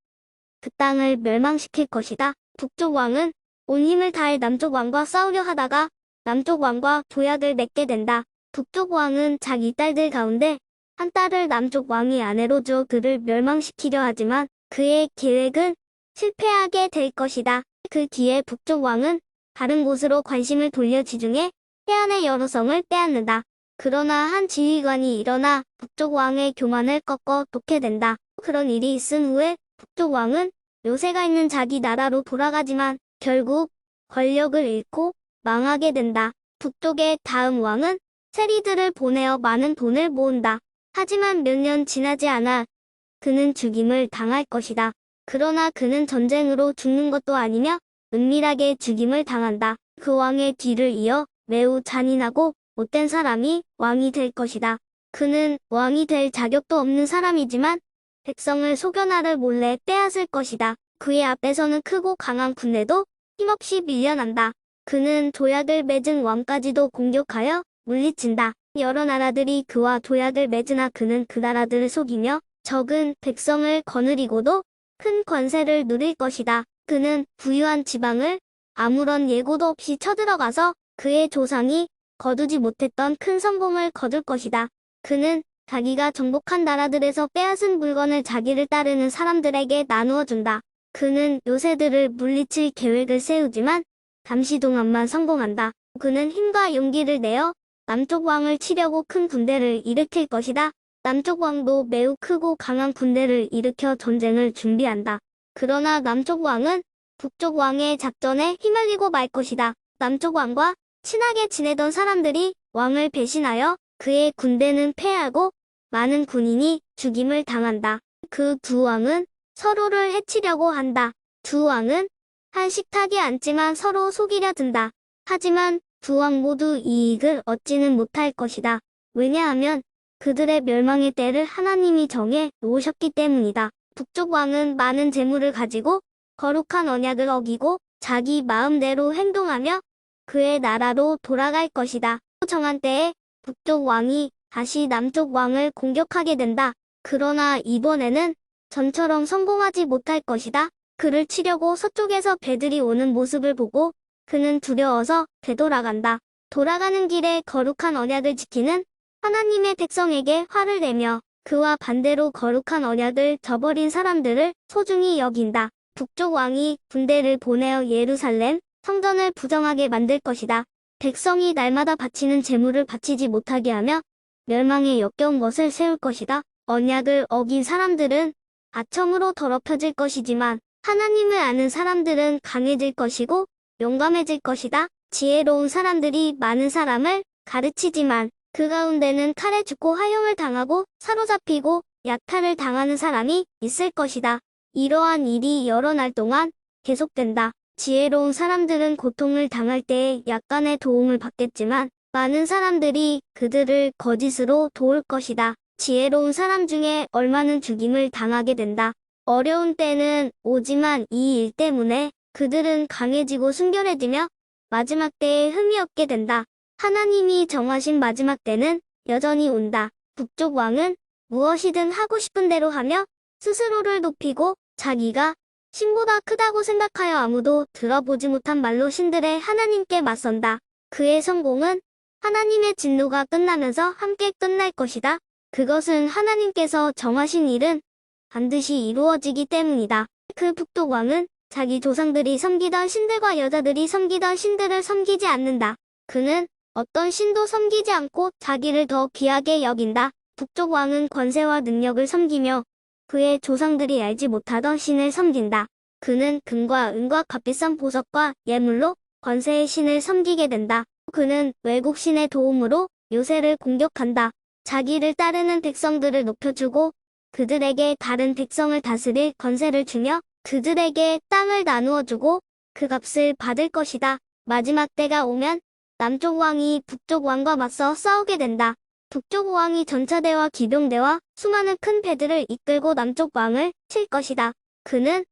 그 땅을 멸망시킬 것이다. 북쪽 왕은 온 힘을 다해 남쪽 왕과 싸우려 하다가 남쪽 왕과 조약을 맺게 된다. 북쪽 왕은 자기 딸들 가운데 한 딸을 남쪽 왕이 아내로 주어 그를 멸망시키려 하지만 그의 계획은 실패하게 될 것이다. 그 뒤에 북쪽 왕은 다른 곳으로 관심을 돌려 지중해 해안의 여러 성을 빼앗는다. 그러나 한 지휘관이 일어나 북쪽 왕의 교만을 꺾어 놓게 된다. 그런 일이 있은 후에 북쪽 왕은 요새가 있는 자기 나라로 돌아가지만 결국 권력을 잃고 망하게 된다. 북쪽의 다음 왕은 세리들을 보내어 많은 돈을 모은다. 하지만 몇 년 지나지 않아 그는 죽임을 당할 것이다. 그러나 그는 전쟁으로 죽는 것도 아니며 은밀하게 죽임을 당한다. 그 왕의 뒤를 이어 매우 잔인하고 못된 사람이 왕이 될 것이다. 그는 왕이 될 자격도 없는 사람이지만 백성을 속여나를 몰래 빼앗을 것이다. 그의 앞에서는 크고 강한 군대도 힘없이 밀려난다. 그는 조약을 맺은 왕까지도 공격하여 물리친다. 여러 나라들이 그와 조약을 맺으나 그는 그 나라들을 속이며 적은 백성을 거느리고도 큰 권세를 누릴 것이다. 그는 부유한 지방을 아무런 예고도 없이 쳐들어가서 그의 조상이 거두지 못했던 큰 성공을 거둘 것이다. 그는 자기가 정복한 나라들에서 빼앗은 물건을 자기를 따르는 사람들에게 나누어 준다. 그는 요새들을 물리칠 계획을 세우지만 잠시 동안만 성공한다. 그는 힘과 용기를 내어 남쪽 왕을 치려고 큰 군대를 일으킬 것이다. 남쪽 왕도 매우 크고 강한 군대를 일으켜 전쟁을 준비한다. 그러나 남쪽 왕은 북쪽 왕의 작전에 휘말리고 말 것이다. 남쪽 왕과 친하게 지내던 사람들이 왕을 배신하여 그의 군대는 패하고 많은 군인이 죽임을 당한다. 그 두 왕은 서로를 해치려고 한다. 두 왕은 한 식탁에 앉지만 서로 속이려 든다. 하지만 두 왕 모두 이익을 얻지는 못할 것이다. 왜냐하면 그들의 멸망의 때를 하나님이 정해 놓으셨기 때문이다. 북쪽 왕은 많은 재물을 가지고 거룩한 언약을 어기고 자기 마음대로 행동하며 그의 나라로 돌아갈 것이다. 정한 때에 북쪽 왕이 다시 남쪽 왕을 공격하게 된다. 그러나 이번에는 전처럼 성공하지 못할 것이다. 그를 치려고 서쪽에서 배들이 오는 모습을 보고 그는 두려워서 되돌아간다. 돌아가는 길에 거룩한 언약을 지키는 하나님의 백성에게 화를 내며 그와 반대로 거룩한 언약을 저버린 사람들을 소중히 여긴다. 북쪽 왕이 군대를 보내어 예루살렘 성전을 부정하게 만들 것이다. 백성이 날마다 바치는 제물을 바치지 못하게 하며 멸망에 역겨운 것을 세울 것이다. 언약을 어긴 사람들은 아청으로 더럽혀질 것이지만 하나님을 아는 사람들은 강해질 것이고 용감해질 것이다. 지혜로운 사람들이 많은 사람을 가르치지만 그 가운데는 칼에 죽고 화형을 당하고 사로잡히고 약탈을 당하는 사람이 있을 것이다. 이러한 일이 여러 날 동안 계속된다. 지혜로운 사람들은 고통을 당할 때에 약간의 도움을 받겠지만 많은 사람들이 그들을 거짓으로 도울 것이다. 지혜로운 사람 중에 얼마는 죽임을 당하게 된다. 어려운 때는 오지만 이 일 때문에 그들은 강해지고 순결해지며 마지막 때에 흠이 없게 된다. 하나님이 정하신 마지막 때는 여전히 온다. 북쪽 왕은 무엇이든 하고 싶은 대로 하며 스스로를 높이고 자기가 신보다 크다고 생각하여 아무도 들어보지 못한 말로 신들의 하나님께 맞선다. 그의 성공은 하나님의 진노가 끝나면서 함께 끝날 것이다. 그것은 하나님께서 정하신 일은 반드시 이루어지기 때문이다. 그 북쪽 왕은 자기 조상들이 섬기던 신들과 여자들이 섬기던 신들을 섬기지 않는다. 그는 어떤 신도 섬기지 않고 자기를 더 귀하게 여긴다. 북쪽 왕은 권세와 능력을 섬기며 그의 조상들이 알지 못하던 신을 섬긴다. 그는 금과 은과 값비싼 보석과 예물로 권세의 신을 섬기게 된다. 그는 외국 신의 도움으로 요새를 공격한다. 자기를 따르는 백성들을 높여주고 그들에게 다른 백성을 다스릴 권세를 주며 그들에게 땅을 나누어주고 그 값을 받을 것이다. 마지막 때가 오면 남쪽 왕이 북쪽 왕과 맞서 싸우게 된다. 북쪽 왕이 전차대와 기병대와 수많은 큰 배들을 이끌고 남쪽 왕을 칠 것이다. 그는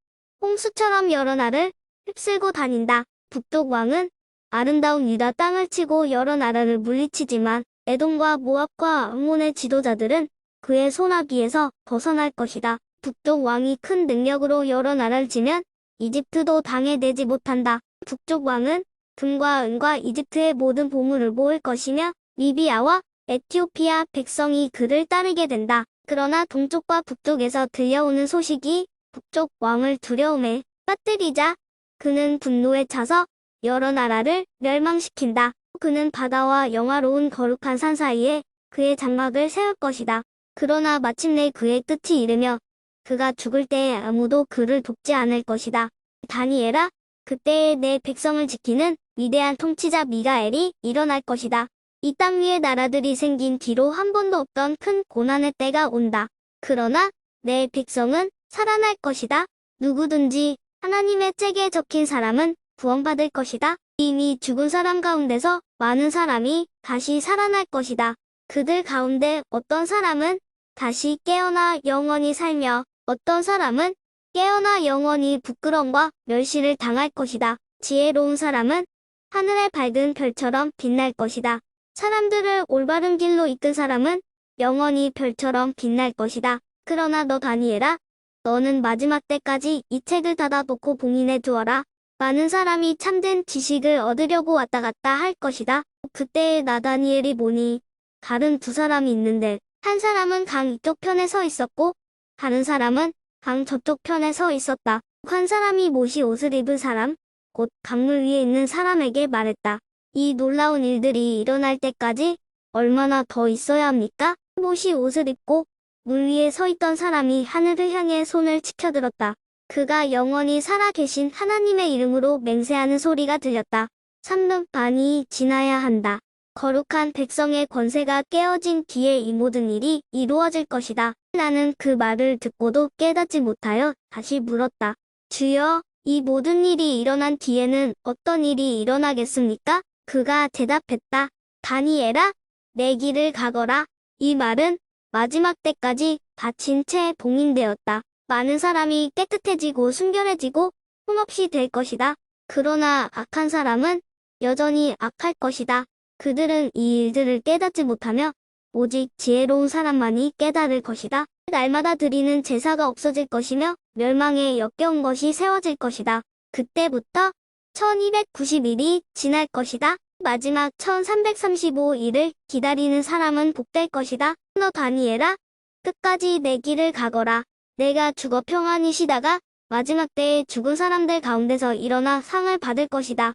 홍수처럼 여러 나라를 휩쓸고 다닌다. 북쪽 왕은 아름다운 유다 땅을 치고 여러 나라를 물리치지만 에돔과 모압과 암몬의 지도자들은 그의 손아귀에서 벗어날 것이다. 북쪽 왕이 큰 능력으로 여러 나라를 치면 이집트도 당해내지 못한다. 북쪽 왕은 금과 은과 이집트의 모든 보물을 모을 것이며 리비아와 에티오피아 백성이 그를 따르게 된다. 그러나 동쪽과 북쪽에서 들려오는 소식이 북쪽 왕을 두려움에 빠뜨리자 그는 분노에 차서 여러 나라를 멸망시킨다. 그는 바다와 영화로운 거룩한 산 사이에 그의 장막을 세울 것이다. 그러나 마침내 그의 끝이 이르며 그가 죽을 때에 아무도 그를 돕지 않을 것이다. 다니엘아, 그때에 내 백성을 지키는 위대한 통치자 미가엘이 일어날 것이다. 이 땅 위의 나라들이 생긴 뒤로 한 번도 없던 큰 고난의 때가 온다. 그러나 내 백성은 살아날 것이다. 누구든지 하나님의 책에 적힌 사람은 구원받을 것이다. 이미 죽은 사람 가운데서 많은 사람이 다시 살아날 것이다. 그들 가운데 어떤 사람은 다시 깨어나 영원히 살며 어떤 사람은 깨어나 영원히 부끄러움과 멸시를 당할 것이다. 지혜로운 사람은 하늘의 밝은 별처럼 빛날 것이다. 사람들을 올바른 길로 이끈 사람은 영원히 별처럼 빛날 것이다. 그러나 너 다니엘아, 너는 마지막 때까지 이 책을 닫아놓고 봉인해 두어라. 많은 사람이 참된 지식을 얻으려고 왔다 갔다 할 것이다. 그때에 나 다니엘이 보니 다른 두 사람이 있는데 한 사람은 강 이쪽 편에 서 있었고 다른 사람은 강 저쪽 편에 서 있었다. 한 사람이 못이 옷을 입은 사람, 곧 강물 위에 있는 사람에게 말했다. 이 놀라운 일들이 일어날 때까지 얼마나 더 있어야 합니까? 못이 옷을 입고 물 위에 서 있던 사람이 하늘을 향해 손을 치켜들었다. 그가 영원히 살아계신 하나님의 이름으로 맹세하는 소리가 들렸다. 3년 반이 지나야 한다. 거룩한 백성의 권세가 깨어진 뒤에 이 모든 일이 이루어질 것이다. 나는 그 말을 듣고도 깨닫지 못하여 다시 물었다. 주여, 이 모든 일이 일어난 뒤에는 어떤 일이 일어나겠습니까? 그가 대답했다. 다니엘아, 내 길을 가거라. 이 말은 마지막 때까지 닫힌 채 봉인되었다. 많은 사람이 깨끗해지고 순결해지고 혼없이 될 것이다. 그러나 악한 사람은 여전히 악할 것이다. 그들은 이 일들을 깨닫지 못하며 오직 지혜로운 사람만이 깨달을 것이다. 날마다 드리는 제사가 없어질 것이며 멸망에 역겨운 것이 세워질 것이다. 그때부터 1290일이 지날 것이다. 마지막 1335일을 기다리는 사람은 복될 것이다. 너 다니엘아, 끝까지 내 길을 가거라. 내가 죽어 평안히 쉬다가 마지막 때에 죽은 사람들 가운데서 일어나 상을 받을 것이다.